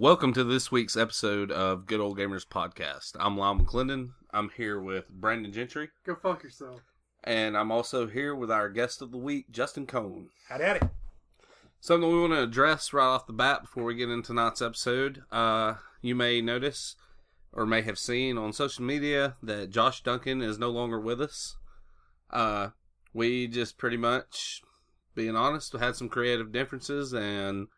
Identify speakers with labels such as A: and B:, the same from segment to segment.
A: Welcome to this week's episode of Good Ole Gamers podcast. I'm Lyle McClendon. I'm here with Brandon Gentry.
B: Go fuck yourself.
A: And I'm also here with our guest of the week, Justin Cohn.
C: Howdy, howdy.
A: Something we want to address right off the bat before we get into tonight's episode. You may notice or may have seen on social media that Josh Duncan is no longer with us. We just pretty much, being honest, had some creative differences and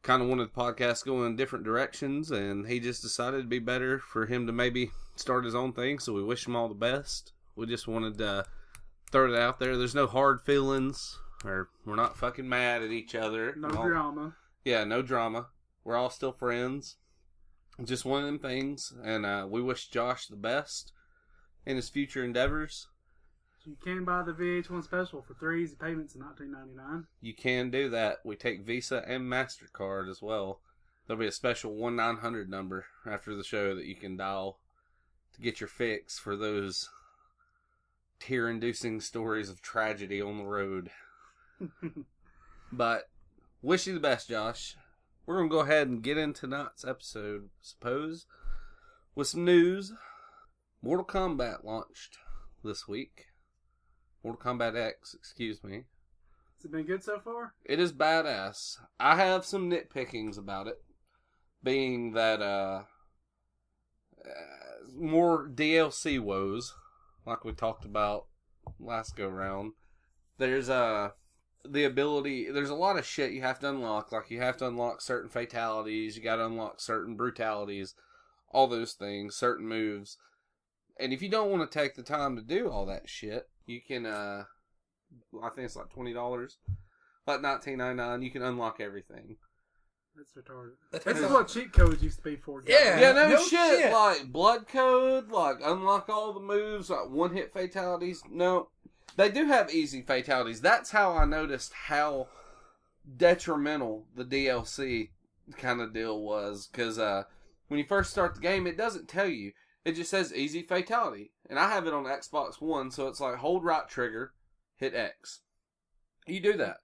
A: kind of wanted the podcast to go in different directions, and he just decided it'd be better for him to maybe start his own thing, so we wish him all the best. We just wanted to throw it out there. There's no hard feelings, or we're not fucking mad at each other.
B: No drama.
A: Yeah, no drama. We're all still friends. Just one of them things, and we wish Josh the best in his future endeavors.
B: You can buy the VH1 special for 3 easy payments in $19.99.
A: You can do that. We take Visa and MasterCard as well. There'll be a special 1-900 number after the show that you can dial to get your fix for those tear-inducing stories of tragedy on the road. But wish you the best, Josh. We're going to go ahead and get into tonight's episode, I suppose, with some news. Mortal Kombat launched this week. Mortal Kombat X, excuse me.
B: Has it been good so far?
A: It is badass. I have some nitpickings about it, being that more DLC woes, like we talked about last go round. There's the ability. There's a lot of shit you have to unlock. Like you have to unlock certain fatalities. You got to unlock certain brutalities, all those things, certain moves. And if you don't want to take the time to do all that shit, you can, I think it's like $20, like $19.99. You can unlock everything.
B: That's retarded. This is what cheat codes used to be for. Guys.
A: Yeah, no shit. Like blood code, like unlock all the moves, like one-hit fatalities. No, they do have easy fatalities. That's how I noticed how detrimental the DLC kind of deal was. Because when you first start the game, it doesn't tell you. It just says easy fatality. And I have it on Xbox One, so it's like hold right trigger, hit X. You do that.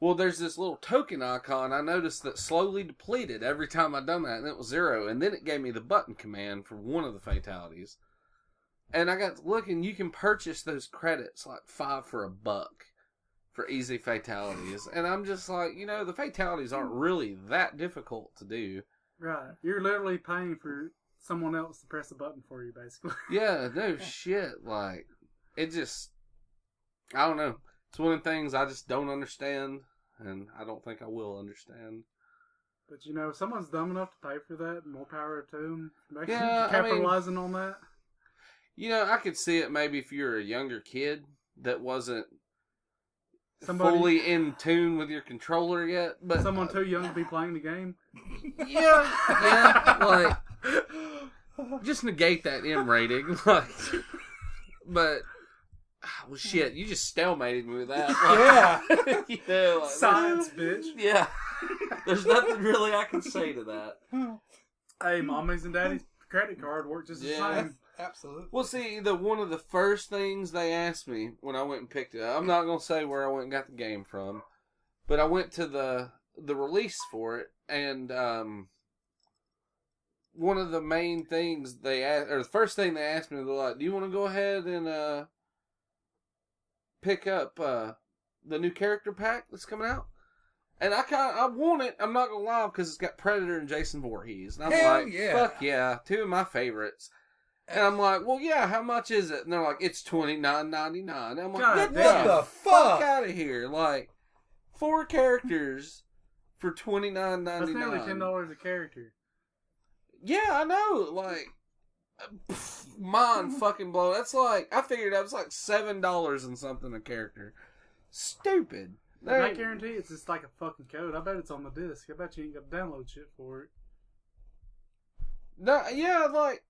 A: Well, there's this little token icon I noticed that slowly depleted every time I done that, and it was 0. And then it gave me the button command for one of the fatalities. And I got to looking, you can purchase those credits, like 5 for $1 for easy fatalities. And I'm just like, the fatalities aren't really that difficult to do.
B: Right. You're literally paying for someone else to press a button for you, basically.
A: Yeah, no shit. Like, it just, I don't know. It's one of the things I just don't understand, and I don't think I will understand.
B: But, if someone's dumb enough to pay for that, more power to them.
A: Yeah,
B: capitalizing on that.
A: I could see it maybe if you're a younger kid that wasn't fully in tune with your controller yet. But
B: someone too young to be playing the game.
A: Yeah, like, just negate that M rating, like. But, well, shit, you just stalemated me with that. Like,
C: yeah,
B: like, science, bitch.
A: Yeah, there's nothing really I can say to that.
B: Hey, mommy's and daddy's credit card work just the same.
C: Absolutely.
A: Well, see, one of the first things they asked me when I went and picked it up, I'm not gonna say where I went and got the game from, but I went to the release for it, and one of the main things they asked, or the first thing they asked me, they're like, "Do you want to go ahead and pick up the new character pack that's coming out?" And I want it. I'm not gonna lie, because it's got Predator and Jason Voorhees, and I'm like, "Fuck yeah, 2 of my favorites." And I'm like, "Well, yeah, how much is it?" And they're like, "It's $29.99." And I'm like, "Get the fuck out of here!" Like, 4 characters for $29.99.
B: That's nearly $10 a character.
A: Yeah, I know. Like, mind fucking blow. That's like, I figured that was like $7 and something a character. Stupid.
B: I guarantee it's just like a fucking code. I bet it's on the disc. I bet you ain't got to download shit for it.
A: No, yeah, like,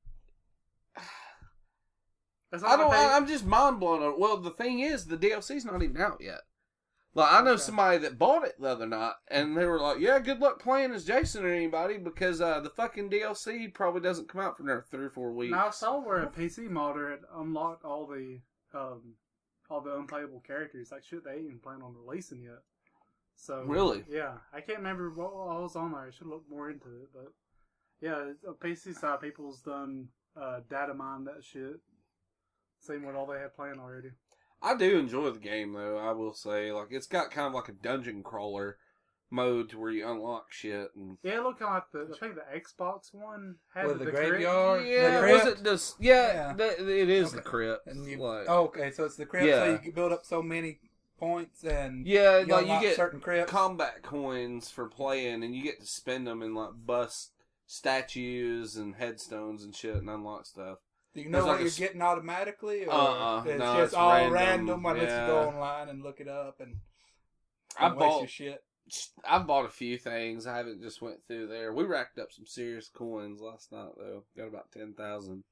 A: I'm just mind blown. Well, the thing is, the DLC's not even out yet. Like, I know somebody that bought it the other night, and they were like, "Yeah, good luck playing as Jason or anybody, because the fucking DLC probably doesn't come out for another 3 or 4 weeks."
B: Now I saw where a PC modder had unlocked all the unplayable characters. Like, shit, they ain't even plan on releasing yet. So
A: Really?
B: Yeah, I can't remember what all was on there. I should look more into it, but yeah, on PC side, people's done data mine that shit, seeing what all they had planned already.
A: I do enjoy the game, though, I will say. Like, it's got kind of like a dungeon crawler mode to where you unlock shit. And
B: yeah, it looked kind of like I think the Xbox one had
C: with the
B: crypt.
C: graveyard.
A: Yeah,
C: the
A: was it just... Yeah, it is the crypt.
C: And
A: Like,
C: so it's the crypt, so you can build up so many points and
A: you get
C: certain crypts.
A: combat coins for playing, and you get to spend them and, like, bust statues and headstones and shit and unlock stuff.
C: Do you know what you're getting automatically? Or it's
A: no,
C: just
A: it's
C: all
A: random.
C: unless you go online and look it up and waste your shit.
A: I've bought a few things. I haven't just went through there. We racked up some serious coins last night, though. Got about 10,000.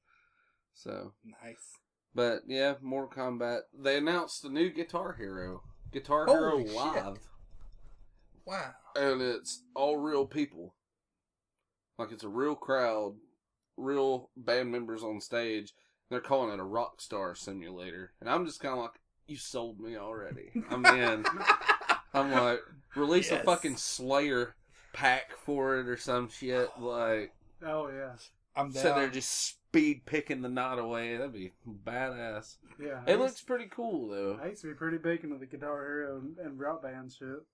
A: So
C: nice.
A: But yeah, Mortal Kombat. They announced a new Guitar Hero. Guitar
C: Holy
A: Hero Live.
C: shit. Wow.
A: And it's all real people. Like, it's a real crowd. Real band members on stage. They're calling it a Rockstar Simulator. And I'm just kind of like, you sold me already. I'm in. I'm like, release a fucking Slayer pack for it or some shit. Like,
B: oh yeah,
C: I'm down.
A: So they're just speed picking the knot away. That'd be badass.
B: Yeah,
A: it looks pretty cool though.
B: I used to be pretty big into the Guitar Hero and rock band shit.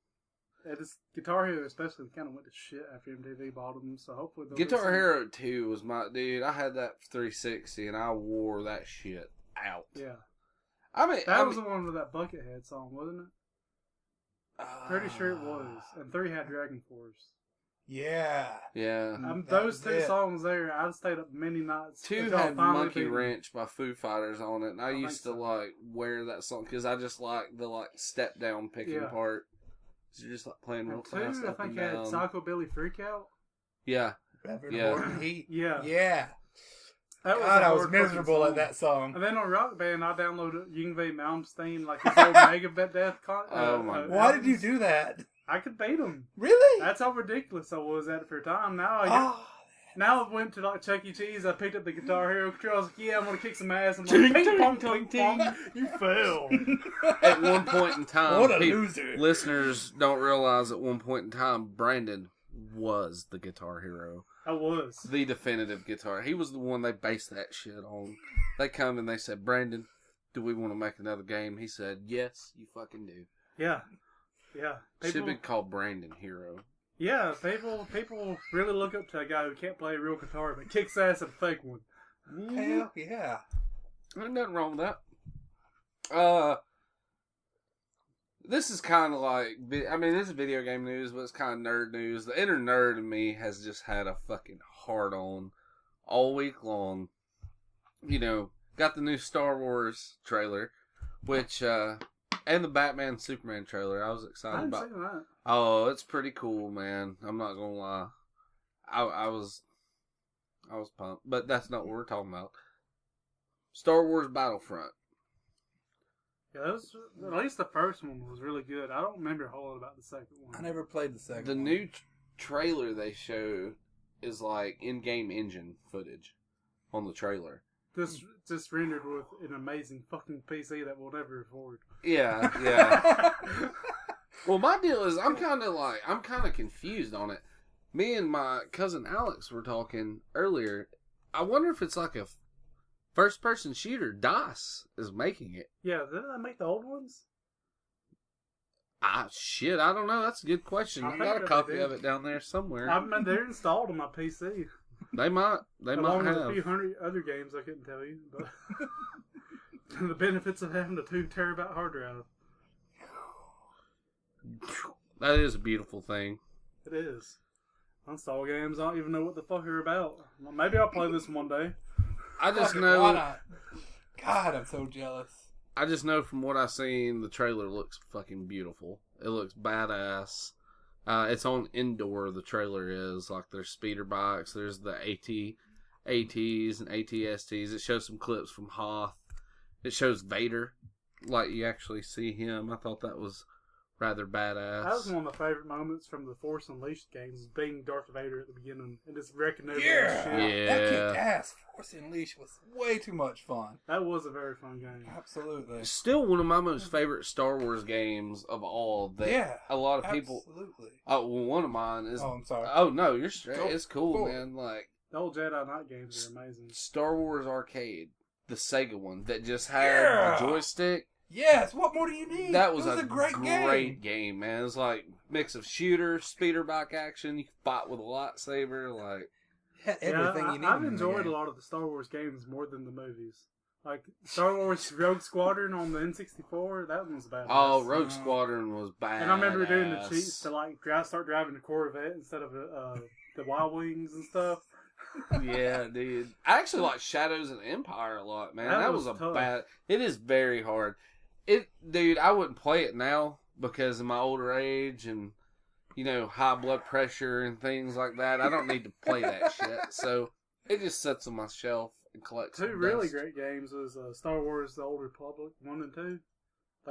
B: Guitar Hero especially kind of went to shit after MTV bought them, so hopefully
A: Guitar Hero 2 was my... Dude, I had that 360 and I wore that shit out.
B: Yeah.
A: That
B: was the one with that Buckethead song, wasn't it? Pretty sure it was. And 3 had Dragon Force.
C: Yeah.
A: Yeah.
B: Those two songs there, I stayed up many nights.
A: 2 had Monkey Wrench by Foo Fighters on it, and I used to like wear that song because I just like the step down picking part. You're just like playing real fast.
B: 2, I think, had Psycho Billy Freakout.
A: Yeah.
C: Heat.
B: Yeah.
C: Yeah.
B: That was
C: I was miserable at that song.
B: And then on Rock Band, I downloaded Yngwie Malmsteen, like his old Mega Death.
A: Oh my!
C: Why did you do that?
B: I could beat him.
C: Really?
B: That's how ridiculous I was at it for a time. Now I went to like Chuck E. Cheese. I picked up the Guitar Hero controller. I was like, "Yeah, I'm gonna kick some ass." I'm like, "Ping pong, ping pong." You fell.
A: At one point in time,
C: what a loser!
A: Listeners don't realize at one point in time, Brandon was the Guitar Hero.
B: I was
A: the definitive guitar. He was the one they based that shit on. They come and they said, "Brandon, do we want to make another game?" He said, "Yes, you fucking do."
B: Yeah, yeah.
A: Should have been called Brandon Hero.
B: Yeah, people really look up to a guy who can't play a real guitar but kicks ass at a fake one.
C: Hell yeah.
A: There's nothing wrong with that. This is kind of like, I mean, this is video game news, but it's kind of nerd news. The inner nerd in me has just had a fucking hard on all week long. You know, got the new Star Wars trailer, which, and the Batman Superman trailer. I was excited about.
B: That.
A: Oh, it's pretty cool, man. I'm not gonna lie. I was pumped, but that's not what we're talking about. Star Wars Battlefront.
B: Yeah, at least the first one was really good. I don't remember a whole lot about the second one.
C: I never played the second
A: one. The new trailer they show is like in-game engine footage on the trailer.
B: Just rendered with an amazing fucking PC that we'll never afford.
A: Yeah, yeah. Well, my deal is I'm kind of confused on it. Me and my cousin Alex were talking earlier. I wonder if it's like a first-person shooter. DICE is making it.
B: Yeah, didn't they make the old ones?
A: Shit, I don't know. That's a good question. I got a copy of it down there somewhere.
B: I mean, they're installed on my PC.
A: They might have.
B: Along with a few hundred other games I couldn't tell you. But the benefits of having a 2 terabyte hard drive.
A: That is a beautiful thing.
B: It is. Install games, I don't even know what the fuck they're about. Maybe I'll play this one day.
A: I just know.
C: Why not? God, I'm so jealous.
A: I just know from what I've seen, the trailer looks fucking beautiful. It looks badass. It's on indoor, the trailer is. Like, there's speeder bikes, there's the ATs and ATSTs. It shows some clips from Hoth. it shows Vader, like you actually see him. I thought that was rather badass.
B: That was one of my favorite moments from the Force Unleashed games, is being Darth Vader at the beginning and just wrecking everything.
A: Yeah.
C: That kicked ass. Force Unleashed was way too much fun.
B: That was a very fun game.
C: Absolutely.
A: Still one of my most favorite Star Wars games of all. That a lot of people.
C: Absolutely.
A: Oh, well, one of mine is.
C: Oh, I'm sorry.
A: Oh no, you're straight.
C: Go
A: It's cool,
C: forward.
A: man. Like
B: The old Jedi Knight games are amazing.
A: Star Wars Arcade, the Sega one that just had the joystick.
C: Yes. What more do you need?
A: That was,
C: it was a great
A: game, man. It was like mix of shooter, speeder bike action. You could fight with a lightsaber, like.
C: Everything you need.
B: I've enjoyed a lot of the Star Wars games more than the movies. Like Star Wars Rogue Squadron on the N64, that one was badass.
A: Oh, Rogue Squadron was bad.
B: And I remember doing the cheats to like start driving a Corvette instead of the Wild Wings and stuff.
A: Yeah, dude. I actually like Shadows and Empire a lot, man. That was a
B: tough.
A: bad. It is very hard. Dude. I wouldn't play it now because of my older age and high blood pressure and things like that. I don't need to play that shit. So it just sits on my shelf and collects.
B: Two really great games was Star Wars: The Old Republic 1 and 2.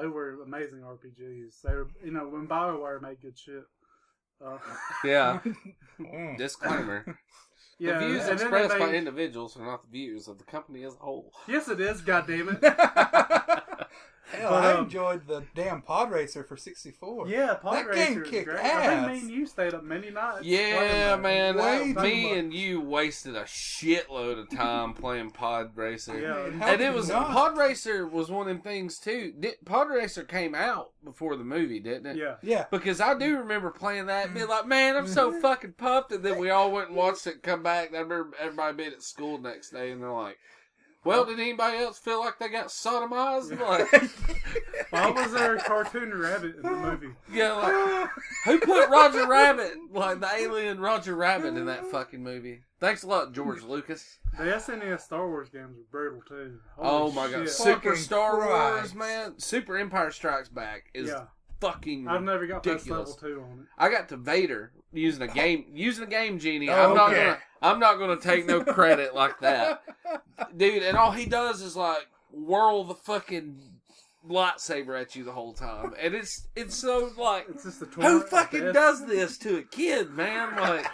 B: They were amazing RPGs. They were, when BioWare made good shit.
A: Yeah. Disclaimer.
B: Yeah,
A: the views
B: and then
A: expressed by individuals are not the views of the company as a whole.
B: Yes, it is. goddammit.
C: Hell, I enjoyed the damn Pod Racer for 64.
B: Yeah, Pod
C: that
B: Racer
C: game
B: was
C: kicked
B: great.
C: ass.
B: I think me and you stayed up many nights.
A: Yeah, man. Me
C: much.
A: and you wasted a shitload of time playing Pod Racer.
B: Yeah,
A: And it was Pod Racer was one of them things too. Pod Racer came out before the movie, didn't it?
B: Yeah.
A: Because I do remember playing that and being like, man, I'm so fucking pumped. And then we all went and watched it, come back. And I remember everybody being at school the next day, and they're like, well, did anybody else feel like they got sodomized? Like,
B: why was there a cartoon rabbit in the movie?
A: Yeah, like, who put Roger Rabbit, like the alien Roger Rabbit, in that fucking movie? Thanks a lot, George Lucas.
B: The SNES Star Wars games were brutal too. Holy
A: Oh my god,
B: shit.
A: Super
C: Fucking
A: Star
C: Christ.
A: Wars, man. Super Empire Strikes Back is fucking
B: I've never got past
A: ridiculous.
B: level 2 on it.
A: I got to Vader using a game genie. I'm not gonna take no credit like that, dude. And all he does is like whirl the fucking lightsaber at you the whole time, and it's so like,
B: It's just the
A: who fucking does this to a kid, man? Like,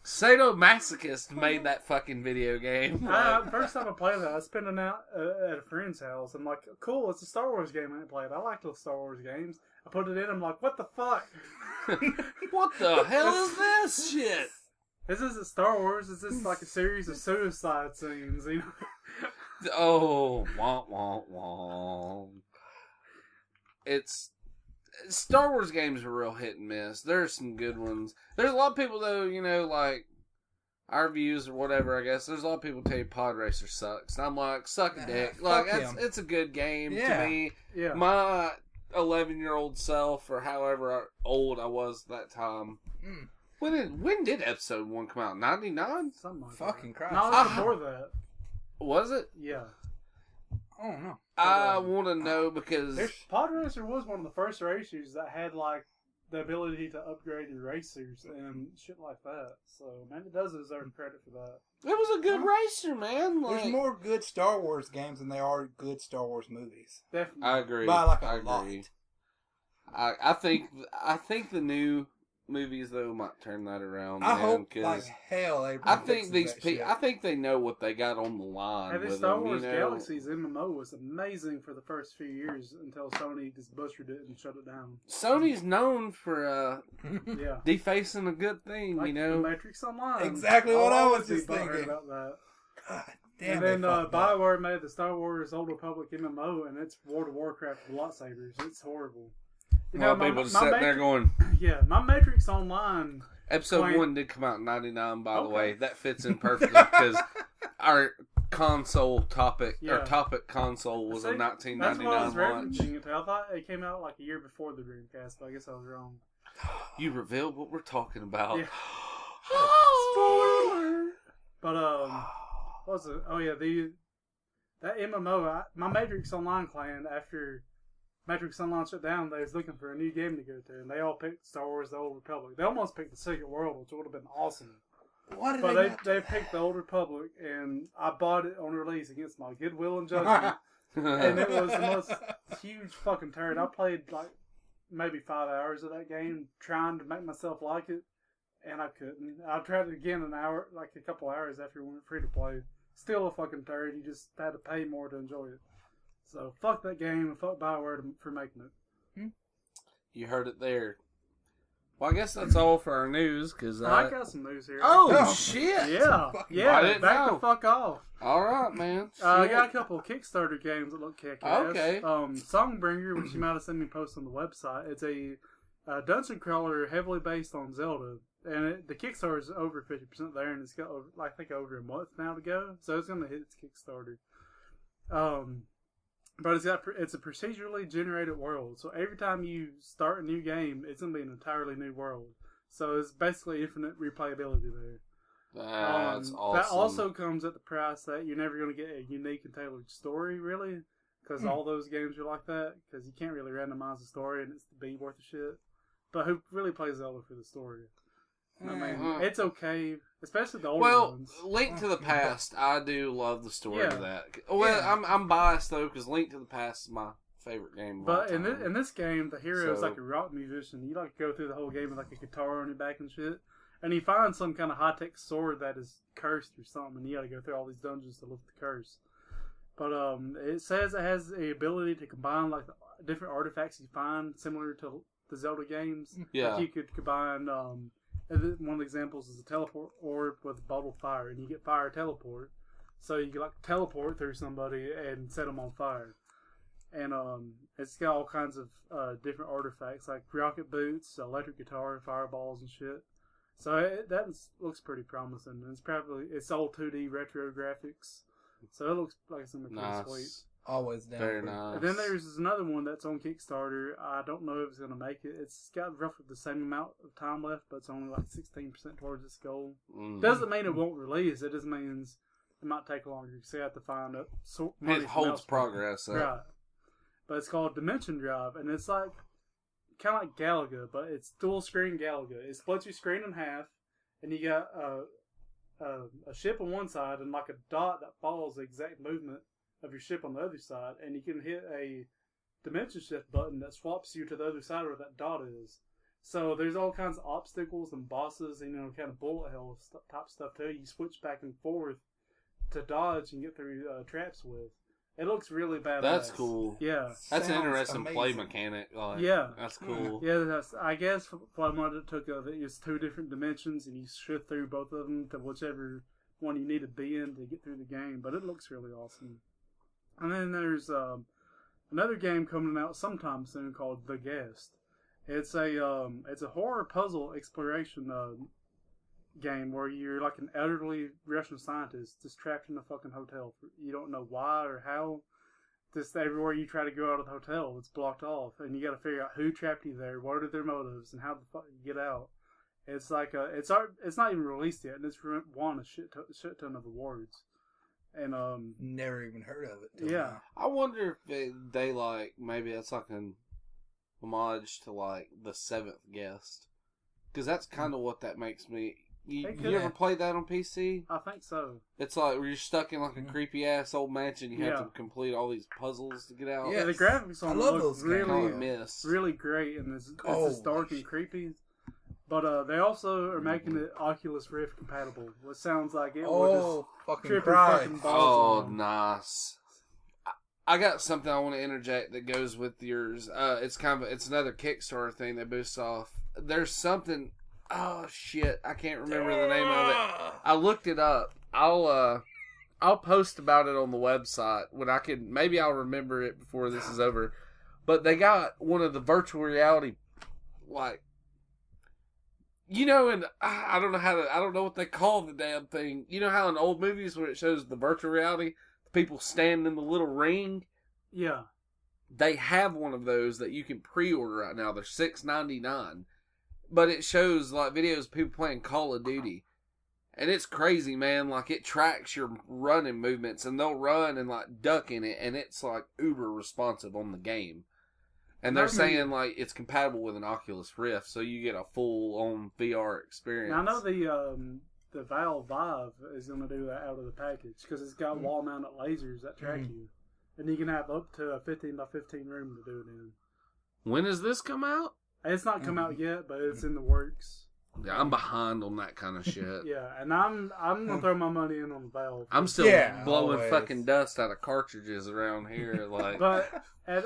A: sadomasochist made that fucking video game.
B: First time I played that, I spent a night at a friend's house. I'm like, cool, it's a Star Wars game I ain't played. I like those Star Wars games. I put it in, I'm like, what the fuck?
A: What the hell is this shit?
B: This isn't Star Wars, it's just like a series of suicide scenes,
A: Oh, womp, womp, womp. Star Wars games are real hit and miss. There's some good ones. There's a lot of people, though, like our views or whatever, I guess. There's a lot of people tell you Pod Racer sucks. And I'm like, suck a dick. Like, it's a good game to me.
B: Yeah.
A: My 11-year-old self, or however old I was at that time. When did episode 1 come out? 99?
B: Something like
C: Fucking
B: that.
C: Christ.
B: No, it was before that.
A: Was it?
B: Yeah.
C: I don't know.
A: I want to know because
B: Pod Racer was one of the first racers that had like the ability to upgrade your racers and shit like that. So man, it does deserve credit for that.
A: it was a good racer, man. Like,
C: There's more good Star Wars games than there are good Star Wars movies.
B: Definitely.
A: I agree.
C: By like
A: I
C: a lot.
A: agree. I think the new movies though might turn that around.
C: I
A: man,
C: hope
A: 'cause
C: like hell they.
A: I think these people. I think they know what they got on the line.
B: And this
A: with
B: Star
A: them,
B: Wars Galaxies MMO was amazing for the first few years until Sony just butchered it and shut it down.
A: Sony's known for
B: Yeah.
A: defacing a good thing,
B: Like
A: you know.
B: The Matrix Online.
C: Exactly what I was
B: Always be
C: just
B: butthurt
C: thinking.
B: about that.
C: God damn.
B: And then
C: they fucked up.
B: BioWare made the Star Wars Old Republic MMO, and it's World of Warcraft with lightsabers. It's horrible.
A: A lot of people just sitting there
B: Matrix,
A: going.
B: yeah, my Matrix Online.
A: Episode 1 did come out in '99, by the way. That fits in perfectly because our console topic, our topic console was a 1999
B: That's what I was
A: launch.
B: referencing it to. I thought it came out like a year before the Dreamcast, but I guess I was wrong.
A: You revealed what we're talking about.
B: Yeah.
A: Spoiler!
B: But what was it? Oh yeah, that MMO. My Matrix Online clan, after Matrix Online shut down, they was looking for a new game to go to, and they all picked Star Wars: The Old Republic. They almost picked the Second World, which would have been awesome.
C: What
B: But they picked the Old Republic, and I bought it on release against my goodwill and judgment. And it was the most huge fucking turd. I played like maybe 5 hours of that game trying to make myself like it, and I couldn't. I tried it again like a couple hours after it went free to play. Still a fucking turd. You just had to pay more to enjoy it. So fuck that game and fuck BioWare for making it.
A: You heard it there. Well, I guess that's all for our news, because...
B: I got some news here.
A: Oh, shit!
B: Yeah, back the fuck off.
A: Alright, man.
B: I got a couple of Kickstarter games that look kick-ass.
A: Okay.
B: Songbringer, which you might have seen me post on the website, it's a dungeon crawler heavily based on Zelda. And the Kickstarter is over 50% there, and it's got, I think, over a month now to go. So it's going to hit its Kickstarter. But it's a procedurally generated world. So every time you start a new game, it's going to be an entirely new world. So it's basically infinite replayability there.
A: That's awesome.
B: That also comes at the price that you're never going to get a unique and tailored story, really. Because all those games are like that. Because you can't really randomize the story and it's to be worth of shit. But who really plays Zelda for the story? I mean, it's okay, especially the older ones.
A: Link to the Past, I do love the story of that. Well, I'm biased though, because Link to the Past is my favorite game.
B: But in this game, the hero is like a rock musician. You like go through the whole game with like a guitar on your back and shit, and he finds some kind of high tech sword that is cursed or something, and you got to go through all these dungeons to lift the curse. But it says it has the ability to combine like the different artifacts you find, similar to the Zelda games.
A: Yeah,
B: like you could combine. One of the examples is a teleport orb with a bottle of fire, and you get fire teleport. So you can like teleport through somebody and set them on fire. And it's got all kinds of different artifacts like rocket boots, electric guitar, fireballs, and shit. So looks pretty promising. And it's all 2D retro graphics. So it looks like it's gonna be pretty sweet.
C: Always down.
A: Very nice.
B: And then there's another one that's on Kickstarter. I don't know if it's going to make it. It's got roughly the same amount of time left, but it's only like 16% towards its goal. Doesn't mean it won't release. It just means it might take longer. So you have to find it.
A: It holds progress up.
B: Right. But it's called Dimension Drive, and it's like kind of like Galaga, but it's dual screen Galaga. It splits your screen in half, and you got a ship on one side and like a dot that follows the exact movement of your ship on the other side, and you can hit a dimension shift button that swaps you to the other side where that dot is. So there's all kinds of obstacles and bosses, and kind of bullet hell type stuff too. You switch back and forth to dodge and get through traps with. It looks really badass.
A: That's cool.
B: Yeah,
A: that's an interesting play mechanic. That's cool.
B: Yeah, I guess what I took of it is 2 different dimensions, and you shift through both of them to whichever one you need to be in to get through the game. But it looks really awesome. And then there's another game coming out sometime soon called The Guest. It's a horror puzzle exploration game where you're like an elderly Russian scientist just trapped in a fucking hotel. You don't know why or how. Just everywhere you try to go out of the hotel, it's blocked off, and you got to figure out who trapped you there, what are their motives, and how the fuck you get out. It's like it's not even released yet, and it's won a shit ton of awards. And
C: never even heard of it.
B: Yeah,
C: now.
A: I wonder if they like maybe that's like an homage to like The Seventh Guest, because that's kind of what that makes me. You ever played that on PC?
B: I think so.
A: It's like where you're stuck in like a creepy ass old mansion. You have to complete all these puzzles to get out.
B: Yeah, the graphics on it look really great, and it's just dark and creepy. But they also are making it Oculus Rift compatible, which sounds like it would just
C: fucking balls
A: on. Nice. I got something I want to interject that goes with yours. It's another Kickstarter thing that boosts off. There's something. Oh shit! I can't remember the name of it. I looked it up. I'll post about it on the website when I can. Maybe I'll remember it before this is over. But they got one of the virtual reality, like. And I don't know what they call the damn thing. You know how in old movies where it shows the virtual reality, the people stand in the little ring?
B: Yeah.
A: They have one of those that you can pre-order right now. They're $6.99. But it shows like videos of people playing Call of Duty. And it's crazy, man. Like it tracks your running movements, and they'll run and like duck in it, and it's like uber responsive on the game. And they're saying like it's compatible with an Oculus Rift, so you get a full-on VR experience.
B: Now, I know the Valve Vive is going to do that out of the package because it's got wall-mounted lasers that track you, and you can have up to a 15 by 15 room to do it in.
A: When does this come out?
B: It's not come out yet, but it's in the works.
A: Yeah, I'm behind on that kind of shit.
B: Yeah, and I'm gonna throw my money in on Valve.
A: I'm still blowing
C: always.
A: fucking dust out of cartridges around here. Like,
B: But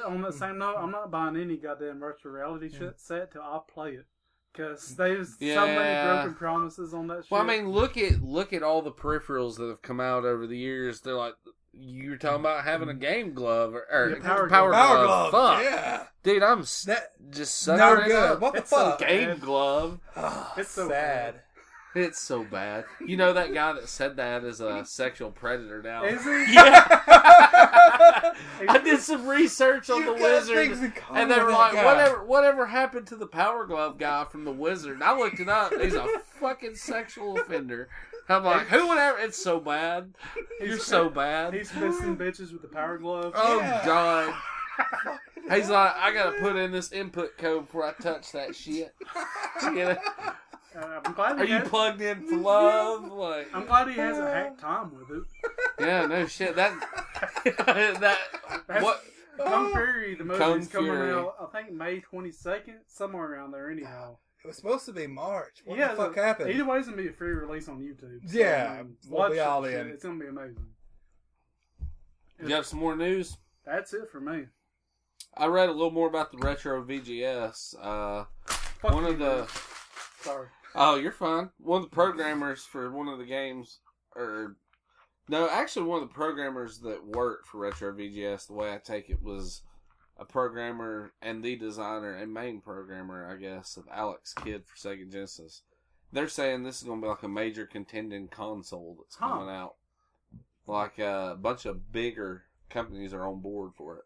B: on the same note, I'm not buying any goddamn virtual reality shit set till I play it. Because there's so many broken promises on that shit.
A: well, I mean, look at all the peripherals that have come out over the years. They're like, you're talking about having a game glove or
B: Power
A: glove. Fuck,
C: yeah.
A: Dude, I'm just sucking
C: No
A: it
C: good.
A: up.
C: What the
B: It's so
C: fuck?
A: Game glove.
C: Oh,
B: It's so
C: sad.
A: It's so bad. You know that guy that said that is a sexual predator now.
B: Is he?
A: Yeah. I did some research on the
C: got
A: Wizard,
C: things in common
A: and they were
C: with
A: like,
C: that guy.
A: whatever happened to the Power Glove guy from the Wizard? And I looked it up. He's a fucking sexual offender. I'm like, who would ever? It's so bad. You're so bad.
B: He's fisting bitches with the power glove.
A: Oh,
C: Yeah.
A: God. He's like, I gotta put in this input code before I touch that shit. You know?
B: I'm glad
A: Are you plugged in for love? Like,
B: I'm glad he hasn't hacked Tom with it.
A: yeah, no shit. That what?
B: Kung Fury, the movie
A: Kung
B: is coming
A: Fury.
B: out, I think May 22nd, somewhere around there anyhow.
C: It was supposed to be March. What the fuck happened?
B: Either way, it's going to be a free release on YouTube. So,
C: Yeah, we'll
B: watch
C: be
B: that
C: all
B: shit.
C: in.
B: It's going to be amazing.
A: You got some more news?
B: That's it for me.
A: I read a little more about the retro VGS.
B: Fuck
A: One
B: you,
A: of the
B: man. Sorry.
A: oh, you're fine. One of the programmers for one of the games, or no, actually one of the programmers that worked for retro VGS. The way I take it was a programmer and the designer and main programmer, I guess, of Alex Kidd for Sega Genesis. They're saying this is going to be like a major contending console that's coming out. Like a bunch of bigger companies are on board for it.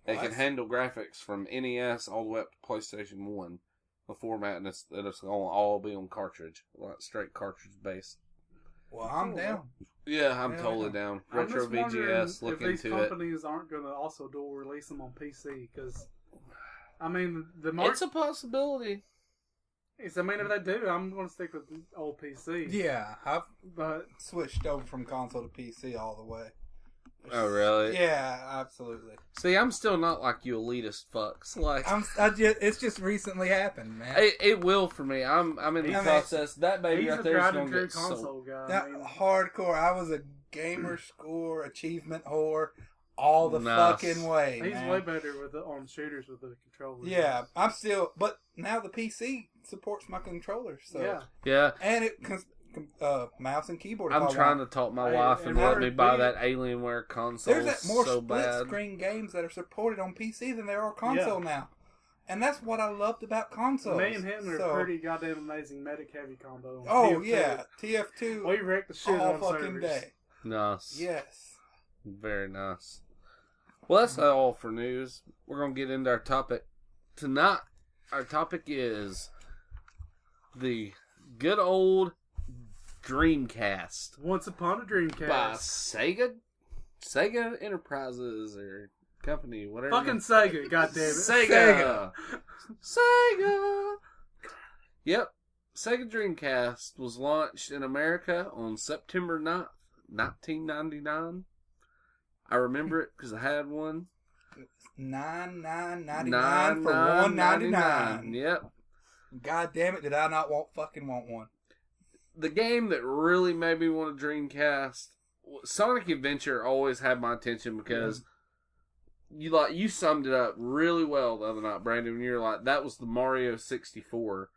A: They can handle graphics from NES all the way up to PlayStation 1. The format, and it's going to all be on cartridge. Like straight cartridge based.
C: Well, I'm down.
A: Yeah, I'm totally down. Retro
B: I'm just wondering
A: VGS, look
B: if these
A: into it.
B: companies aren't going to also dual release them on PC, because, I mean,
A: It's a possibility.
B: if they do, I'm going to stick with the old PC.
C: Yeah, I've
B: But
C: switched over from console to PC all the way.
A: Oh, really?
C: Yeah, absolutely.
A: See, I'm still not like you elitist fucks. Like,
C: It's just recently happened, man.
A: it will for me. I'm in the process. That baby
B: he's
A: right
B: a
A: there is
B: tried
A: going
B: and
A: to
B: true
A: get
B: console
A: sold.
B: guy.
C: That
B: I mean,
C: hardcore. I was a gamer score achievement whore all the
A: Nice.
C: fucking way.
B: he's
C: man.
B: way better on shooters with the controller.
C: Yeah, I'm still, but now the PC supports my controller, so
B: Yeah.
A: Yeah.
C: and it mouse and keyboard.
A: I'm trying to talk my wife and let me buy that Alienware console.
C: There's that more
A: so
C: split
A: bad.
C: screen games that are supported on PC than there are console now, and that's what I loved about consoles.
B: Me and him are pretty goddamn amazing medic heavy combo. on
C: Oh
B: TF2.
C: yeah, TF2
B: We wrecked the shit
C: all
B: on
C: fucking
B: servers.
C: day.
A: Nice.
C: Yes.
A: Very nice. Well, that's all for news. We're going to get into our topic. Tonight, our topic is the good old Dreamcast
B: Once Upon a Dreamcast.
A: by Sega Enterprises or company, whatever.
B: Fucking Sega, goddammit.
A: Sega. Sega. Yep. Sega Dreamcast was launched in America on September 9th, 1999. I remember it because I had one.
C: $9.99 for $1.99.
A: Yep.
C: God damn it! Did I not want one?
A: The game that really made me want a Dreamcast, Sonic Adventure always had my attention because you summed it up really well the other night, Brandon. When you're like, that was the Mario 64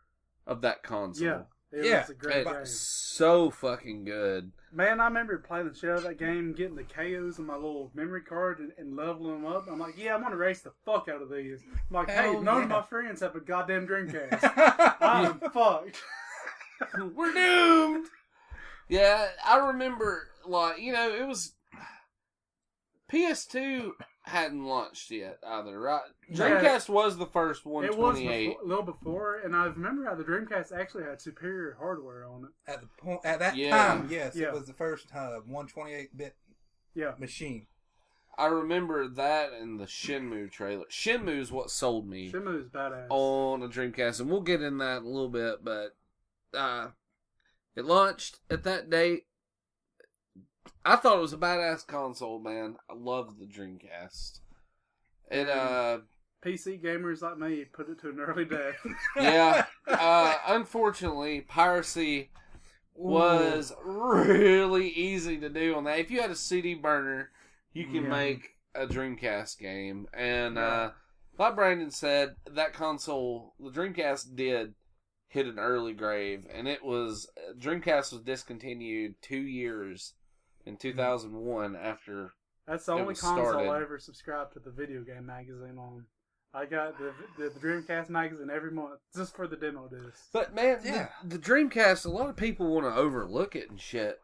A: of that console.
B: Yeah. It was a great game.
A: So fucking good.
B: Man, I remember playing the shit out of that game, getting the KOs on my little memory card and leveling them up. I'm like, yeah, I'm going to race the fuck out of these. I'm like, hey, none of my friends have a goddamn Dreamcast. I'm fucked.
A: We're doomed. Yeah, I remember, it was PS2 hadn't launched yet either, right? Dreamcast was the first one.
B: It was a little before, and I remember how the Dreamcast actually had superior hardware on it.
C: At that time, yes, it was the first 128-bit machine.
A: I remember that and the Shenmue trailer. Shenmue is what sold me.
B: Shenmue is badass
A: on a Dreamcast, and we'll get in that in a little bit. But it launched at that date. I thought it was a badass console, man. I loved the Dreamcast. It,
B: PC gamers like me put it to an early death.
A: yeah. Unfortunately, piracy was really easy to do on that. If you had a CD burner, you can make a Dreamcast game. And like Brandon said, that console, the Dreamcast did hit an early grave. And Dreamcast was discontinued 2 years in 2001 after
B: That's the only console
A: started.
B: I ever subscribed to the video game magazine on. I got the Dreamcast magazine every month just for the demo discs.
A: But man, the Dreamcast, a lot of people want to overlook it and shit.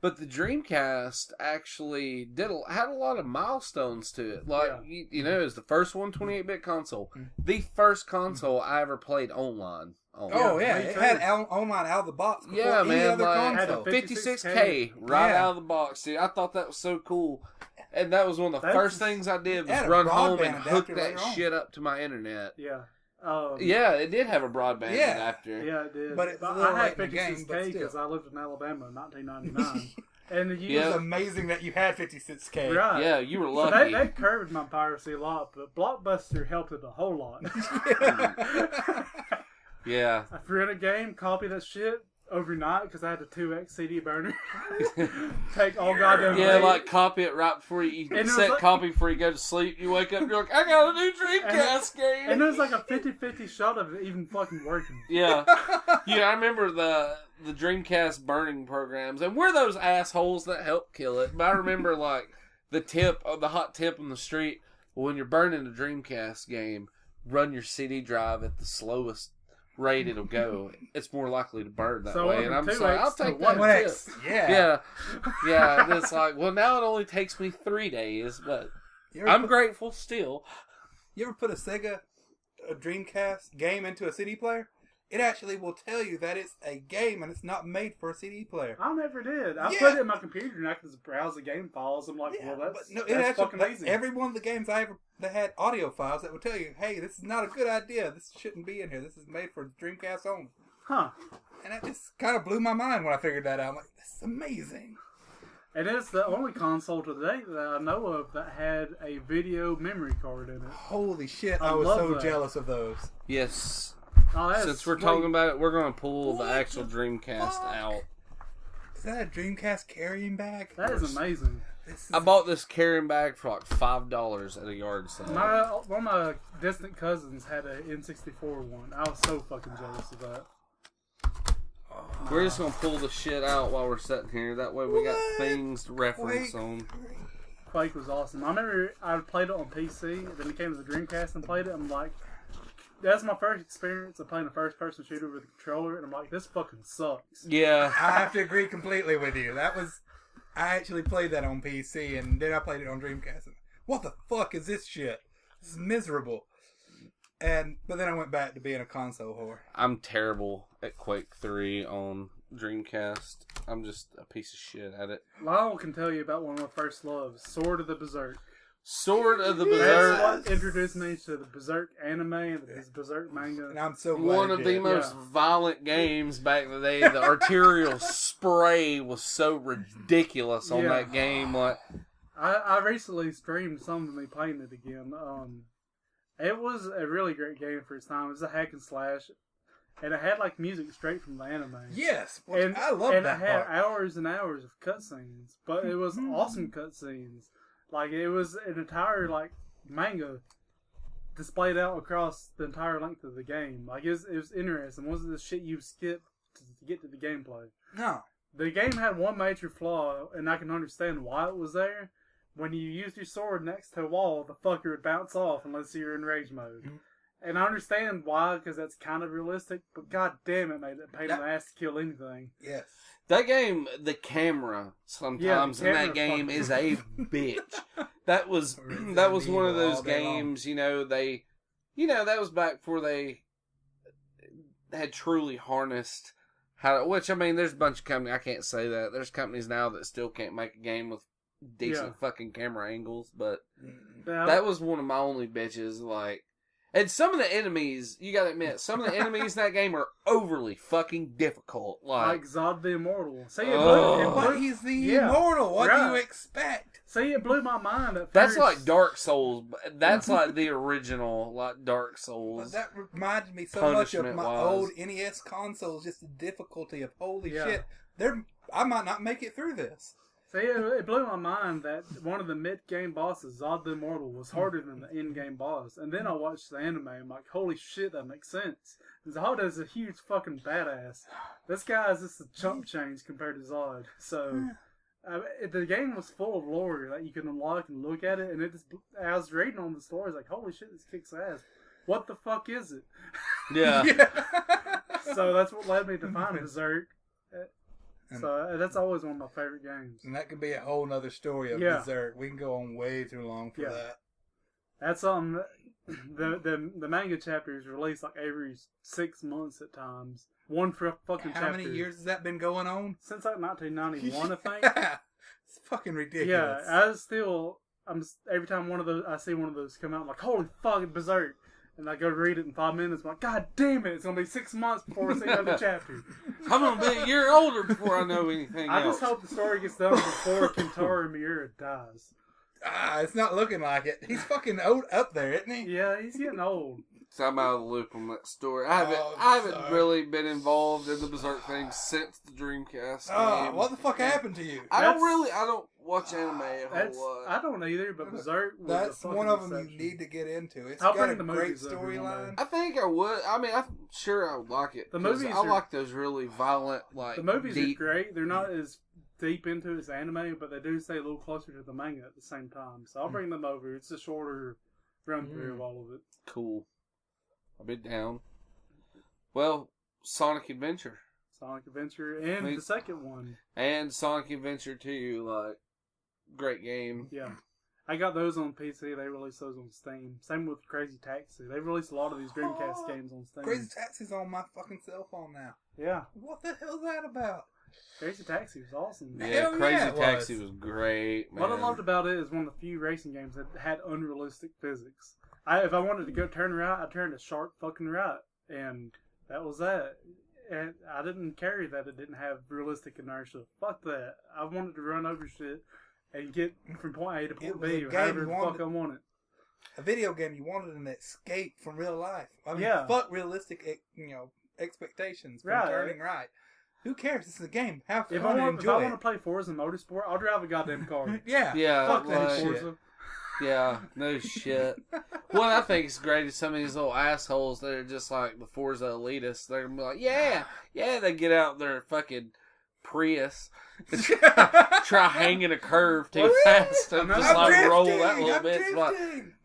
A: But the Dreamcast actually had a lot of milestones to it. Like, you know, it was the first 28-bit console. The first console I ever played online.
C: Oh, yeah. It had online out of the box before any other console.
A: 56K out of the box, dude. I thought that was so cool. And that was one of the first things I did was run home and hook that shit up to my internet.
B: Yeah.
A: It did have a broadband adapter.
B: Yeah, it did.
C: But
B: I had 56K because I lived in Alabama in 1999. And
C: it was amazing that you had 56K.
B: Right.
A: Yeah, you were lucky.
B: So that curbed my piracy a lot, but Blockbuster helped it a whole lot.
A: Yeah.
B: I threw in a game, copied that shit overnight because I had a 2X CD burner. Take all goddamn
A: Yeah, like copy it right before you set copy before you go to sleep. You wake up, you're like, I got a new Dreamcast game.
B: And there's like a 50-50 shot of it even fucking working.
A: Yeah. I remember the Dreamcast burning programs, and we're those assholes that helped kill it. But I remember like the hot tip on the street, when you're burning a Dreamcast game, run your CD drive at the slowest rate it'll go. It's more likely to burn that way. And I'm just like, I'll take that tip. Yeah. And it's like, well, now it only takes me 3 days, but I'm grateful still.
C: You ever put a Sega Dreamcast game into a CD player? It actually will tell you that it's a game and it's not made for a CD player.
B: I never did. I put it in my computer and I can just browse the game files. I'm like, that's fucking easy.
C: Every one of the games I ever that had audio files that would tell you, hey, this is not a good idea. This shouldn't be in here. This is made for Dreamcast only.
B: Huh.
C: And that just kind of blew my mind when I figured that out. I'm like, this is amazing.
B: And it's the only console to date that I know of that had a video memory card in it.
C: Holy shit, I was so jealous of those.
A: Yes.
B: Oh,
A: since we're talking about it, we're going to pull the actual Dreamcast out.
C: Is that a Dreamcast carrying bag?
B: That is amazing.
A: I bought this carrying bag for like $5 at a yard sale.
B: One of my distant cousins had an N64 one. I was so fucking jealous of that.
A: We're just going to pull the shit out while we're sitting here. That way we got things to reference on.
B: Quake was awesome. I remember I played it on PC, then it came to the Dreamcast and played it. I'm like, that's my first experience of playing a first-person shooter with a controller, and I'm like, this fucking sucks.
A: Yeah.
C: I have to agree completely with you. I actually played that on PC, and then I played it on Dreamcast. And, what the fuck is this shit? This is miserable. But then I went back to being a console whore.
A: I'm terrible at Quake 3 on Dreamcast. I'm just a piece of shit at it.
B: Lyle can tell you about one of my first loves, Sword of the Berserk.
A: Sword of the Berserk.
B: That's what introduced me to the Berserk anime and the Berserk manga.
C: And I'm so glad
A: one of the most violent games back in the day. The arterial spray was so ridiculous on that game. Like,
B: I recently streamed some of me playing it again. It was a really great game for its time. It was a hack and slash, and it had like music straight from the anime.
C: Yes, and I love that.
B: And it had hours and hours of cutscenes, but it was awesome cutscenes. Like, it was an entire, like, manga displayed out across the entire length of the game. Like, it was interesting. It wasn't the shit you skip to get to the gameplay.
C: No.
B: The game had one major flaw, and I can understand why it was there. When you used your sword next to a wall, the fucker would bounce off unless you're in rage mode. Mm-hmm. And I understand why, because that's kind of realistic, but god damn it made it pain in the ass to kill anything.
C: Yes.
A: That game, the camera sometimes in that game is a bitch. That was one of those games, that was back before they had truly harnessed which, I mean, there's a bunch of companies, I can't say that. There's companies now that still can't make a game with decent fucking camera angles, but that was one of my only bitches, like, And some of the enemies, you gotta admit, some of the enemies in that game are overly fucking difficult.
B: Like Zod the Immortal. See,
C: But he's the immortal. What do you expect?
B: See, it blew my mind at
A: That's
B: first.
A: like Dark Souls. That's like the original, like Dark Souls.
C: But that reminded me so much of my old NES consoles. Just the difficulty of holy shit. I might not make it through this.
B: See, it blew my mind that one of the mid-game bosses, Zod the Immortal, was harder than the end-game boss. And then I watched the anime, I'm like, holy shit, that makes sense. Zod is a huge fucking badass. This guy is just a chump change compared to Zod. So, the game was full of lore that you can unlock and look at it, and I was reading on the story, I was like, holy shit, this kicks ass. What the fuck is it?
A: Yeah.
B: So that's what led me to find Berserk. So that's always one of my favorite games.
C: And that could be a whole nother story of Berserk. We can go on way too long for that.
B: That's something. The manga chapter is released like every 6 months at times. One for fucking chapter.
C: How many years has that been going on?
B: Since like 1991, I think.
C: It's fucking ridiculous.
B: Yeah, every time I see one of those come out, I'm like, holy fuck, Berserk. And I go read it in 5 minutes. I'm like, God damn it! It's gonna be 6 months before I see another chapter.
A: I'm gonna be a year older before I know anything else.
B: I just hope the story gets done before Kentaro Miura dies.
C: It's not looking like it. He's fucking old up there, isn't he?
B: Yeah, he's getting old.
A: So I'm out of the loop on that story. I haven't really been involved in the Berserk thing since the Dreamcast game.
C: What the fuck happened to you?
A: I don't watch anime a whole lot.
B: I don't either, but Berserk was
C: That's one of them you need to get into. It's got a great storyline.
A: I think I would. I mean, I'm sure I would like it.
B: The movies
A: I like those really violent, like,
B: the movies
A: deep.
B: are great. They're not as deep into it as anime, but they do stay a little closer to the manga at the same time. So I'll bring them over. It's a shorter run through of all of it.
A: Cool. I'll be down. Well, Sonic Adventure.
B: Sonic Adventure and the second one.
A: And Sonic Adventure 2, like, great game.
B: Yeah. I got those on PC. They released those on Steam. Same with Crazy Taxi. They released a lot of these Dreamcast games on Steam.
C: Crazy Taxi's on my fucking cell phone now.
B: Yeah.
C: What the hell's that about?
B: Crazy Taxi was awesome.
A: Yeah, Crazy Taxi was great, man.
B: What I loved about it is one of the few racing games that had unrealistic physics. If I wanted to go turn right, I turned a sharp fucking right. And that was that. And I didn't care that it didn't have realistic inertia. Fuck that. I wanted to run over shit and get from point A to point B, however the fuck I wanted.
C: A video game, you wanted an escape from real life. I mean, fuck realistic, expectations from turning right. Who cares? It's a game. Have fun and enjoy it.
B: If I want to play Forza Motorsport, I'll drive a goddamn car.
A: Yeah.
B: Fuck that Forza.
A: Yeah, no shit. What I think is great is some of these little assholes that are just like the Forza elitists. They're gonna be like, yeah, they get out their fucking Prius, try hanging a curve too fast and just like roll that little bit.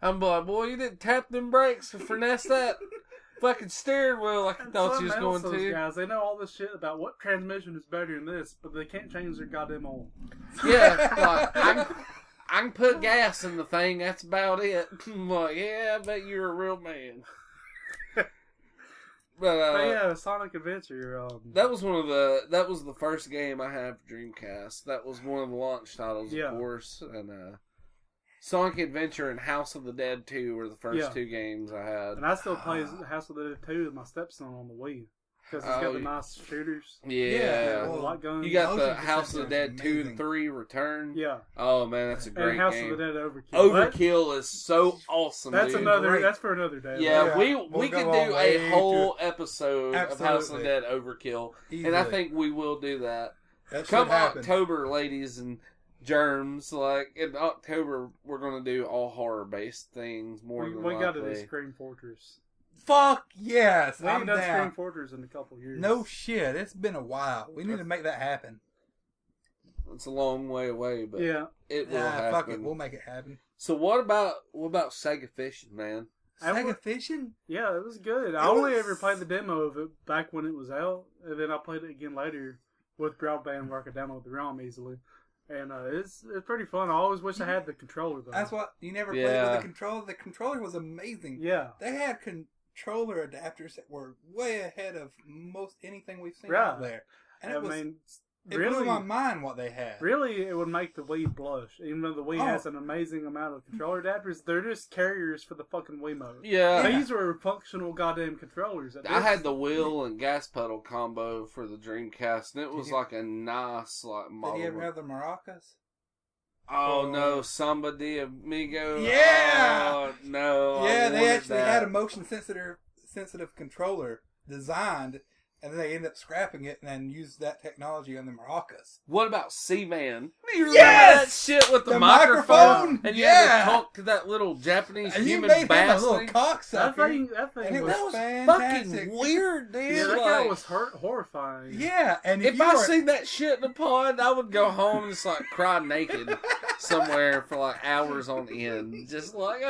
A: I'm like, boy, you didn't tap them brakes or finesse that fucking steering wheel like I thought you was going to.
B: Guys, they know all this shit about what transmission is better than this, but they can't change their goddamn oil.
A: Yeah, like I can put gas in the thing. That's about it. I'm like, yeah, I bet you're a real man. But
B: yeah, Sonic Adventure.
A: That was the first game I had for Dreamcast. That was one of the launch titles, of course. And Sonic Adventure and House of the Dead 2 were the first two games I had.
B: And I still play House of the Dead 2 with my stepson on the Wii. Because it's got the nice shooters.
A: Yeah.
B: Light guns.
A: You got the House of the Dead 2 and 3 Return.
B: Yeah.
A: Oh, man, that's a great game.
B: And House of the Dead Overkill.
A: Overkill is so awesome,
B: That's
A: dude.
B: That's for another day.
A: Yeah, we could do a whole episode of House of the Dead Overkill. Easily. And I think we will do that. Come October, ladies and germs, like in October, we're going to do all horror-based things more than likely.
B: We got to do Scream Fortress.
C: Fuck yes!
B: We ain't done Scream Fortress in a couple years.
C: No shit, it's been a while. We need to make that happen.
A: It's a long way away, but it will happen.
C: Fuck it, we'll make it happen.
A: So what about Sega Fishing, man?
C: Sega Fishing?
B: Yeah, it was good. I only ever played the demo of it back when it was out, and then I played it again later with broadband where I could download the ROM easily. And it's pretty fun. I always wish I had the controller though.
C: That's what you never played with the controller. The controller was amazing.
B: Yeah,
C: they had controller adapters that were way ahead of most anything we've seen out there. And It blew my mind what they had.
B: Really, it would make the Wii blush. Even though the Wii has an amazing amount of controller adapters, they're just carriers for the fucking Wiimote.
A: Yeah.
B: These were functional goddamn controllers.
A: I had the wheel and gas pedal combo for the Dreamcast, and it was like a nice model.
C: Did you ever have the maracas?
A: Oh no, Samba de Amigo.
C: Yeah.
A: Oh, no.
C: Yeah, they actually had a motion sensitive controller designed, and then they ended up scrapping it and then used that technology on the maracas.
A: What about C-Man? You remember
C: Yes!
A: that shit with the
C: microphone?
A: And you had to talk to that little Japanese
C: And you
A: human
C: made him a
A: bastard.
C: little cocksucker.
B: That thing
C: and it
B: was
C: was
A: Fucking
C: fantastic.
A: weird, dude.
B: Yeah, that
A: Like,
B: guy was horrifying.
C: Yeah, and
A: if I seen that shit in the pond, I would go home and just like cry naked somewhere for like hours on end. Just like,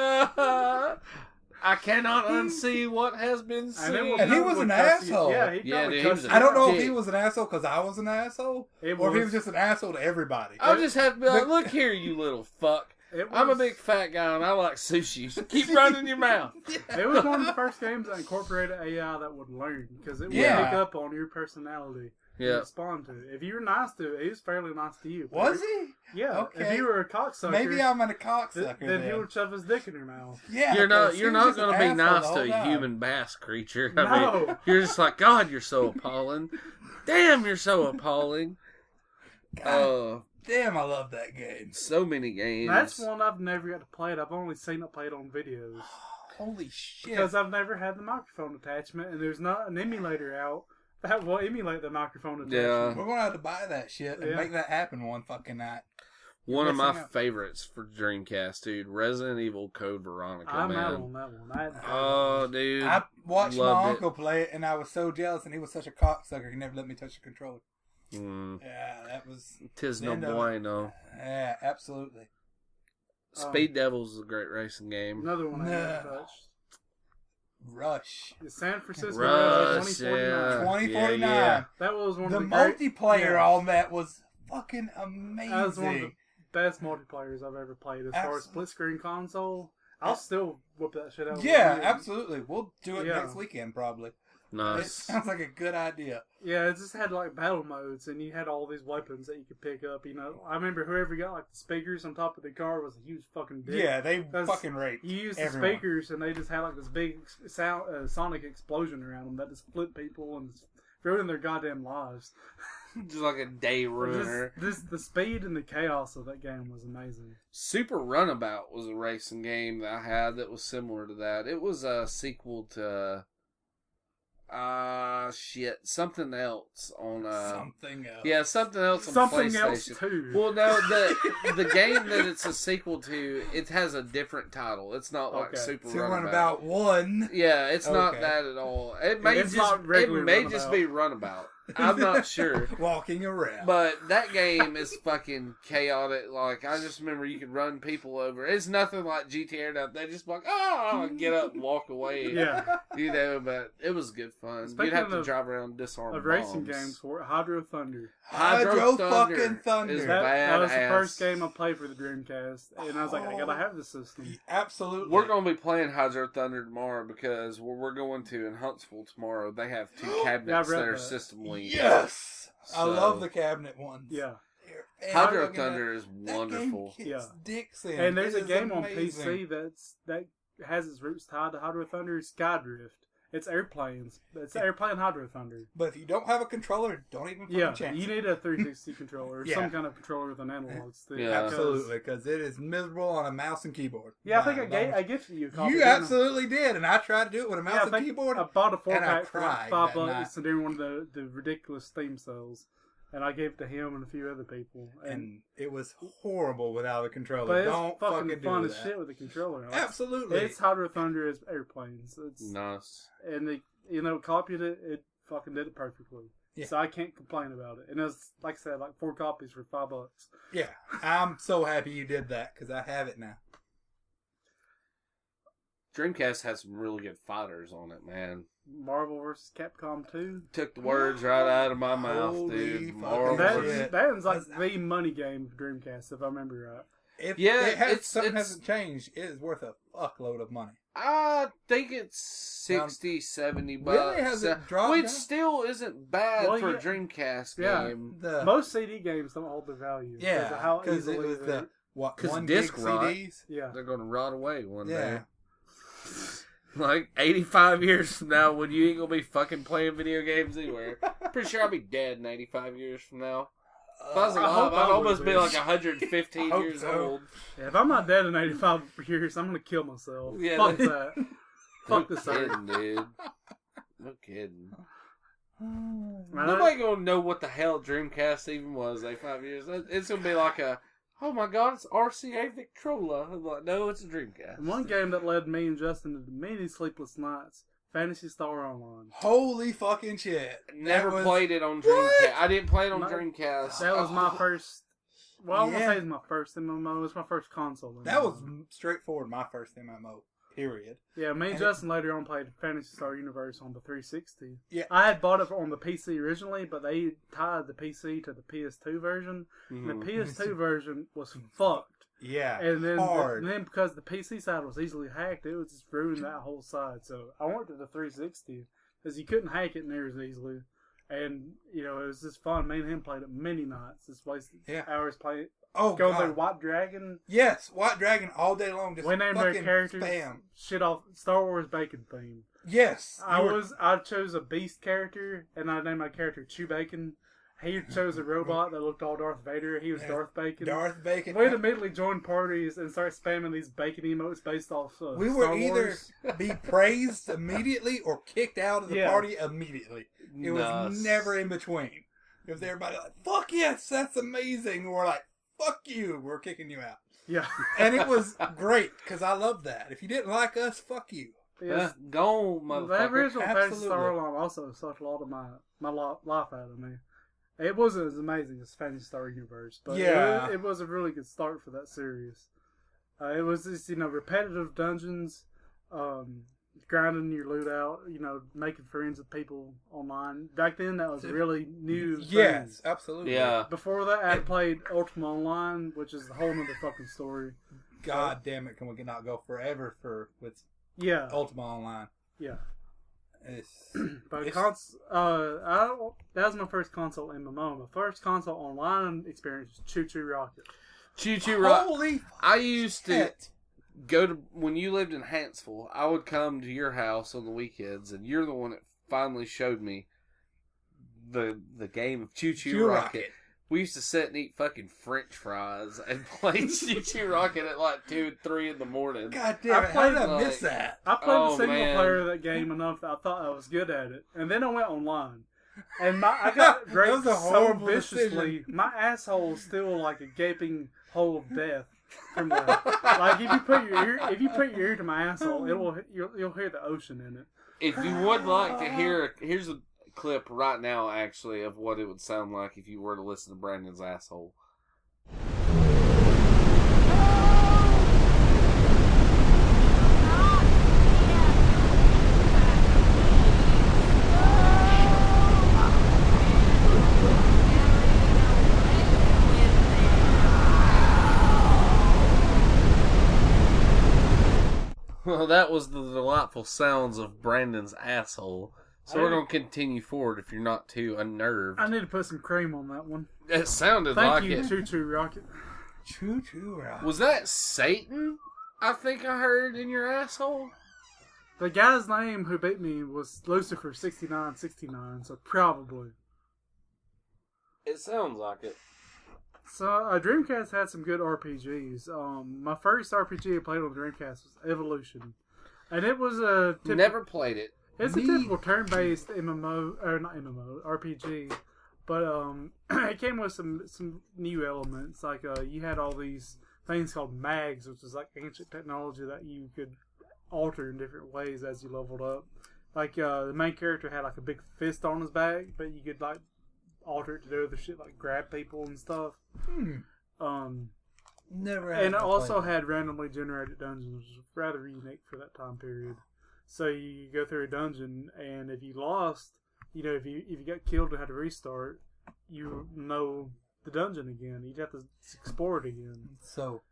A: I cannot unsee what has been seen.
C: And he was an asshole.
B: Yeah, he
A: dude,
B: cussed you
C: I don't know
B: out.
C: if he was an asshole because I was an asshole, or if he was just an asshole to everybody.
A: I'll just have to be like, look here, you little fuck. I'm a big fat guy and I like sushi. So keep running your mouth.
B: It was one of the first games that incorporated AI that would learn because it would pick up on your personality.
A: Yeah.
B: Respond to it. If you were nice to it, he was fairly nice to you.
C: Was he?
B: Yeah.
C: Okay.
B: If you were a cocksucker,
C: Maybe I'm a cocksucker.
B: then he would shove his dick in your mouth.
C: Yeah,
A: You're not going to be nice
C: the
A: to
C: whole
A: a
C: time.
A: human bass creature.
B: No.
A: I mean, you're just like, God, you're so appalling. Damn, you're so appalling.
C: Damn, I love that game.
A: So many games.
B: That's one I've never got to play it. I've only seen it played on videos.
C: Holy shit.
B: Because I've never had the microphone attachment, and there's not an emulator out that will emulate the microphone attachment.
A: Yeah.
C: We're going to have to buy that shit and make that happen one fucking night.
A: One of my favorites for Dreamcast, dude. Resident Evil Code Veronica,
B: I'm
A: man.
B: out on that one.
A: Oh, dude.
C: I watched my
A: Loved
C: uncle play it, and I was so jealous, and he was such a cocksucker, he never let me touch the controller. Yeah, that was...
A: Tis no bueno.
C: Yeah, absolutely.
A: Speed Devils is a great racing game.
B: Another one I haven't touched.
C: Rush.
B: The San Francisco
A: Rush,
B: 2049.
C: 2049.
A: Yeah.
B: That was one
C: The
B: of the great,
C: multiplayer on that was fucking amazing.
B: That was one of the best multiplayers I've ever played as far as split screen console. I'll still whoop that shit out.
C: Yeah, absolutely. We'll do it next weekend probably.
A: Nice.
C: It sounds like a good idea.
B: Yeah, it just had like battle modes, and you had all these weapons that you could pick up. You know, I remember whoever got like the speakers on top of the car was a huge fucking dick.
C: Yeah, they fucking raped.
B: You used
C: everyone.
B: the speakers, and they just had like this big sonic explosion around them that just flipped people and ruined their goddamn lives.
A: Just like a day ruiner.
B: The speed and the chaos of that game was amazing.
A: Super Runabout was a racing game that I had that was similar to that. It was a sequel to something else on
C: something else.
A: Yeah, something else on
B: something
A: PlayStation.
B: else too.
A: Well, no, the game that it's a sequel to, it has a different title. It's not like Super Runabout
C: 1.
A: Yeah, it's not that at all. It may just be Runabout. I'm not sure.
C: Walking around.
A: But that game is fucking chaotic. Like, I just remember you could run people over. It's nothing like GTA or nothing. They just like, get up and walk away.
B: Yeah.
A: You know, but it was good fun. You'd have to drive around and disarm bombs.
B: Racing games for it. Hydro Thunder.
C: Hydro fucking Thunder.
A: Is
B: that was the first game I played for the Dreamcast. And I was like, I gotta have this system.
C: Absolutely.
A: We're going to be playing Hydro Thunder tomorrow because where we're going to in Huntsville tomorrow, they have 2 cabinets that are system linked.
C: Yes! I love the cabinet ones.
B: Yeah.
A: Hydro Thunder is wonderful.
C: Dicks in.
B: And there's a game on PC that has its roots tied to Hydro Thunder, Skydrift. It's airplanes. It's airplane Hydro Thunder.
C: But if you don't have a controller, don't even fucking chance
B: you need a 360 controller or some kind of controller with an analog stick.
A: Yeah,
C: absolutely, because it is miserable on a mouse and keyboard.
B: Yeah, I think I gifted you a copy.
C: You absolutely did, and I tried to do it with a mouse and keyboard.
B: I bought a 4-pack for
C: like
B: $5 during one of the ridiculous Steam sales. And I gave it to him and a few other people.
C: And it was horrible without a controller.
B: But it's
C: don't
B: fucking fun as shit with a controller.
C: Absolutely.
B: It's Hydro Thunder as airplanes. It's
A: nice.
B: And they, copied it. It fucking did it perfectly. Yeah. So I can't complain about it. And it was, like I said, like 4 copies for $5.
C: Yeah. I'm so happy you did that because I have it now.
A: Dreamcast has some really good fighters on it, man.
B: Marvel vs. Capcom 2.
A: Took the words right out of my mouth, dude. Marvel
B: that is like the money game for Dreamcast, if I remember right.
C: If
A: Yeah,
C: something hasn't changed, it is worth a fuckload of money.
A: I think it's 60, 70 bucks.
C: Really? Has it dropped
A: Which
C: down?
A: still isn't bad for a Dreamcast game.
B: Most CD games don't hold their value.
C: Yeah,
B: because
C: it was the 1
A: disc
C: gig
A: rot.
C: CDs.
B: Yeah,
A: They're going to rot away one day.
C: Yeah.
A: Like 85 years from now, when you ain't going to be fucking playing video games anywhere. Pretty sure I'll be dead in 85 years from now. If I was alive, I'd almost be like 115 years old.
B: Yeah, if I'm not dead in 85 years, I'm gonna kill myself.
A: Yeah,
B: Fuck that. Fuck this
A: kidding, dude. No kidding.
B: Right?
A: Nobody gonna know what the hell Dreamcast even was 85 years. It's gonna be like oh my god, it's RCA Victrola. I'm like, no, it's a Dreamcast.
B: One game that led me and Justin into many sleepless nights. Phantasy Star Online.
C: Holy fucking shit.
A: Never played it on Dreamcast. I didn't play it on Dreamcast.
B: That was my first... Well, I won't say it's my first MMO. It was my first console MMO.
C: That was straightforward my first MMO. Period.
B: Yeah, me and Justin later on played Phantasy Star Universe on the 360.
C: Yeah.
B: I had bought it on the PC originally, but they tied the PC to the PS2 version.
A: Mm-hmm.
B: And the PS2 version was fucked.
C: Yeah,
B: and then
C: hard.
B: And then because the PC side was easily hacked, it was just ruined that whole side. So I went to the 360 because you couldn't hack it near as easily, and it was just fun. Me and him played it many nights. Just wasted hours playing. Going through White Dragon.
C: Yes, White Dragon all day long. Just
B: we named our characters
C: spam.
B: Shit off Star Wars bacon theme.
C: Yes,
B: I chose a beast character, and I named my character Chew Bacon. He chose a robot that looked all Darth Vader. He was Darth Bacon.
C: Darth Bacon.
B: We'd immediately join parties and start spamming these bacon emotes based off
C: we
B: Star
C: were either
B: Wars.
C: be praised immediately or kicked out of the party immediately. It was never in between. It was everybody like, fuck yes, that's amazing. And we're like, fuck you, we're kicking you out.
B: Yeah.
C: And it was great, because I love that. If you didn't like us, fuck you.
B: Yes.
A: Go, motherfucker.
B: The original Phantasy Star Online also sucked a lot of my life out of me. It wasn't as amazing as Phantasy Star Universe, but it was a really good start for that series. It was just, repetitive dungeons, grinding your loot out, making friends with people online. Back then, that was really new.
C: Yes, absolutely.
A: Yeah.
B: Before that, I played Ultima Online, which is a whole nother fucking story.
C: God damn it, can we not go forever with Ultima Online?
B: Yeah.
C: That
B: was my first console MMO. My first console online experience was Choo Choo Rocket.
A: Choo Choo Rocket.
C: Holy
A: I used to go to, when you lived in Hansville, I would come to your house on the weekends, and you're the one that finally showed me the game of Choo Choo Rocket. We used to sit and eat fucking French fries and play Choo Choo Rocket at like 2, 3 in the morning.
C: God damn it, how did I miss that?
B: I played the single player of that game enough that I thought I was good at it. And then I went online. And I got raped so viciously. My asshole is still like a gaping hole of death from that. Like if you put your ear to my asshole, you'll hear the ocean in it.
A: If you would like to hear, here's a clip right now, actually, of what it would sound like if you were to listen to Brandon's asshole. Well, that was the delightful sounds of Brandon's asshole. So we're going to continue forward if you're not too unnerved.
B: I need to put some cream on that one.
A: It sounded
B: Thank
A: like
B: you,
A: it.
B: Choo Choo Rocket.
C: Choo Choo Rocket.
A: Was that Satan? I think I heard in your asshole.
B: The guy's name who beat me was Lucifer6969, so probably.
A: It sounds like it.
B: So, Dreamcast had some good RPGs. My first RPG I played on Dreamcast was Evolution. And it was a...
A: Never played it.
B: It's a typical turn-based RPG. But it came with some new elements. Like, you had all these things called mags, which is like ancient technology that you could alter in different ways as you leveled up. Like, the main character had like a big fist on his back, but you could like alter it to do other shit like grab people and stuff.
C: Never.
B: And it also had randomly generated dungeons, which was rather unique for that time period. So you go through a dungeon, and if you lost, if you got killed and had to restart, you know the dungeon again. You'd have to explore it again.
C: So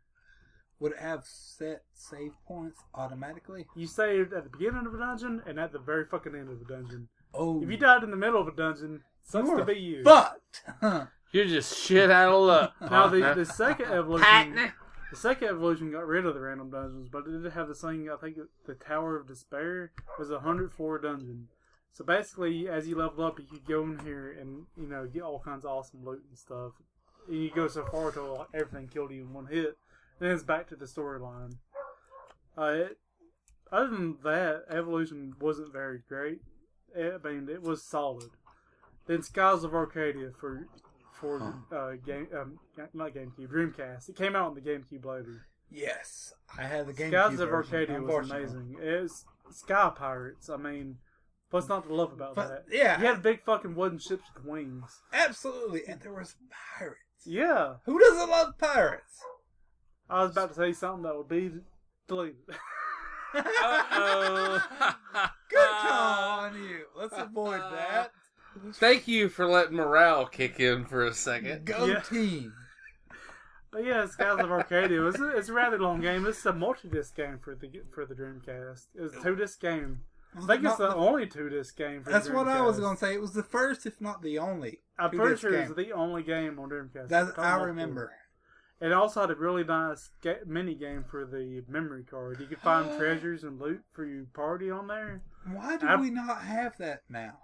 C: would it have set save points automatically?
B: You saved at the beginning of a dungeon and at the very fucking end of a dungeon.
C: Oh,
B: If you died in the middle of a dungeon, sucks to be you.
C: Fucked.
A: You're just shit out of luck.
B: Now the second evolution,
A: Hackney.
B: the second evolution got rid of the random dungeons, but it did have the thing. I think the Tower of Despair was a 100-floor dungeon. So basically, as you level up, you could go in here and get all kinds of awesome loot and stuff. And you go so far till everything killed you in one hit. Then it's back to the storyline. Other than that, Evolution wasn't very great. I mean, it was solid. Then Skies of Arcadia for not GameCube, Dreamcast. It came out on the GameCube later.
C: Yes, I had the GameCube
B: Skies of
C: version,
B: Arcadia was amazing. It's Sky Pirates. I mean, what's not to love about that?
C: Yeah,
B: You had big fucking wooden ships with wings.
C: absolutely, and there was pirates.
B: Yeah.
C: Who doesn't love pirates?
B: I was about to say something that would be deleted.
A: Uh-oh.
C: Good call on you. Let's avoid that.
A: Thank you for letting morale kick in for a second.
C: Go
B: Yeah.
C: team.
B: But yeah, Skies of Arcadia. It's a rather long game. It's a multi-disc game for the Dreamcast. It was a 2-disc game. I think it's the only 2-disc game for
C: That's
B: the Dreamcast.
C: what I was going to say. It was the first, if not the only.
B: I'm pretty
C: 2-disc
B: sure
C: game.
B: it's the only game on Dreamcast.
C: That I remember.
B: It also had a really nice mini game for the memory card. You could find treasures and loot for your party on there.
C: Why do we not have that now?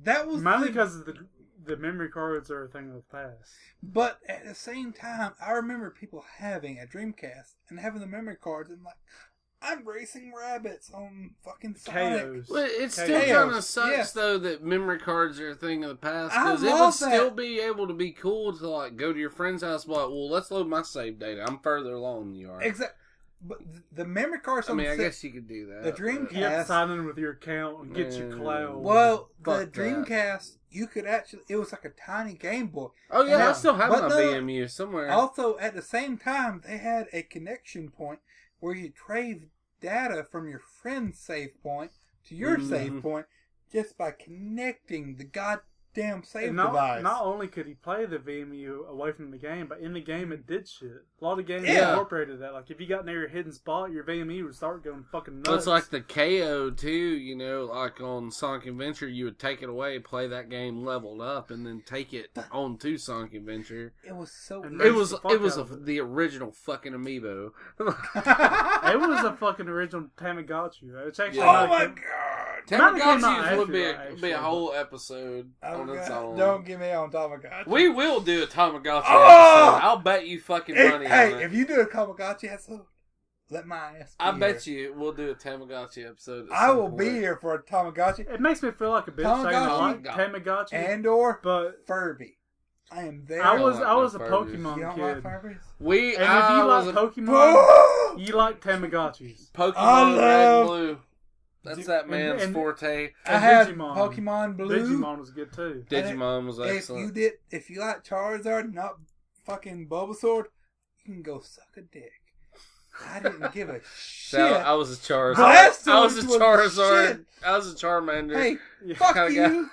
C: That was
B: mainly because the memory cards are a thing of the past.
C: But at the same time, I remember people having a Dreamcast and having the memory cards and like, I'm racing rabbits on fucking Sonic.
B: KOs.
A: Well, it still
C: Chaos,
A: kind of sucks
C: yes.
A: though that memory cards are a thing of the past
C: I
A: because it would
C: love
A: still
C: that.
A: be able to be cool to like go to your friend's house and be like, well, let's load my save data. I'm further along than you are.
C: Exactly. But the memory cards
A: I
C: on
A: mean, I
C: the
A: guess you could do that.
C: the
A: but-
C: Dreamcast-
B: You have to sign in with your account and get your cloud.
C: well, the
A: Fuck that.
C: Dreamcast, you could actually, it was like a tiny Game Boy.
A: Oh yeah, I
C: Yeah.
A: still have
C: But
A: my
C: no-
A: BMU somewhere.
C: Also, at the same time, they had a connection point where you trade data from your friend's save point to your save point just by connecting the goddamn save
B: And
C: device.
B: not only could he play the VMU away from the game, but in the game it did shit. A lot of games
C: Yeah.
B: incorporated that. Like if you got near a hidden spot, your VMU would start going fucking nuts.
A: Well, it's like the KO too, like on Sonic Adventure, you would take it away, play that game leveled up, and then take it on to Sonic Adventure.
C: It was so
B: And
C: easy.
A: It was
B: the fuck out of it.
A: the original fucking amiibo.
B: It was a fucking original Tamagotchi. It's actually
C: Oh
B: not
C: my
B: a-
C: god!
B: Might have came out
A: Tamagotchis would
B: after
A: be
B: that,
A: be a
B: actually.
A: whole episode
C: Oh
A: on its
C: god,
A: own.
C: don't get me on Tamagotchi.
A: We will do a Tamagotchi
C: Oh!
A: episode. I'll bet you fucking money
C: Hey,
A: on it.
C: if you do a Tamagotchi episode, let my ass be
A: I bet
C: here.
A: you we'll do a Tamagotchi episode. At
C: I
A: some
C: will be
A: point.
C: here for a Tamagotchi
B: It makes me feel like a bitch saying I like Tamagotchi,
C: and or
B: but
C: Furby. I am there.
B: I
A: don't
B: was
A: like
B: I
A: no
B: was a
A: Furbies.
C: You
B: Pokemon
C: don't
B: kid.
C: like Furbies?
A: We
B: And if
A: I
B: you
A: was
B: like
A: a
B: Pokemon,
C: Oh!
B: you like Tamagotchis.
A: Pokemon
C: I
A: Red
C: love-
A: and Blue. That's that man's
B: and-
A: forte.
C: I had
B: Digimon.
C: Pokemon Blue.
B: Digimon was good too.
A: Digimon was
C: If
A: excellent.
C: if you like Charizard, not fucking Bulbasaur, you can go suck a dick. I didn't give a shit.
A: So, I was a Charizard.
C: Blastoise
A: I was a
C: was
A: Charizard.
C: shit.
A: I was a Charmander.
C: Hey,
B: Yeah.
C: fuck
A: Kinda
C: you.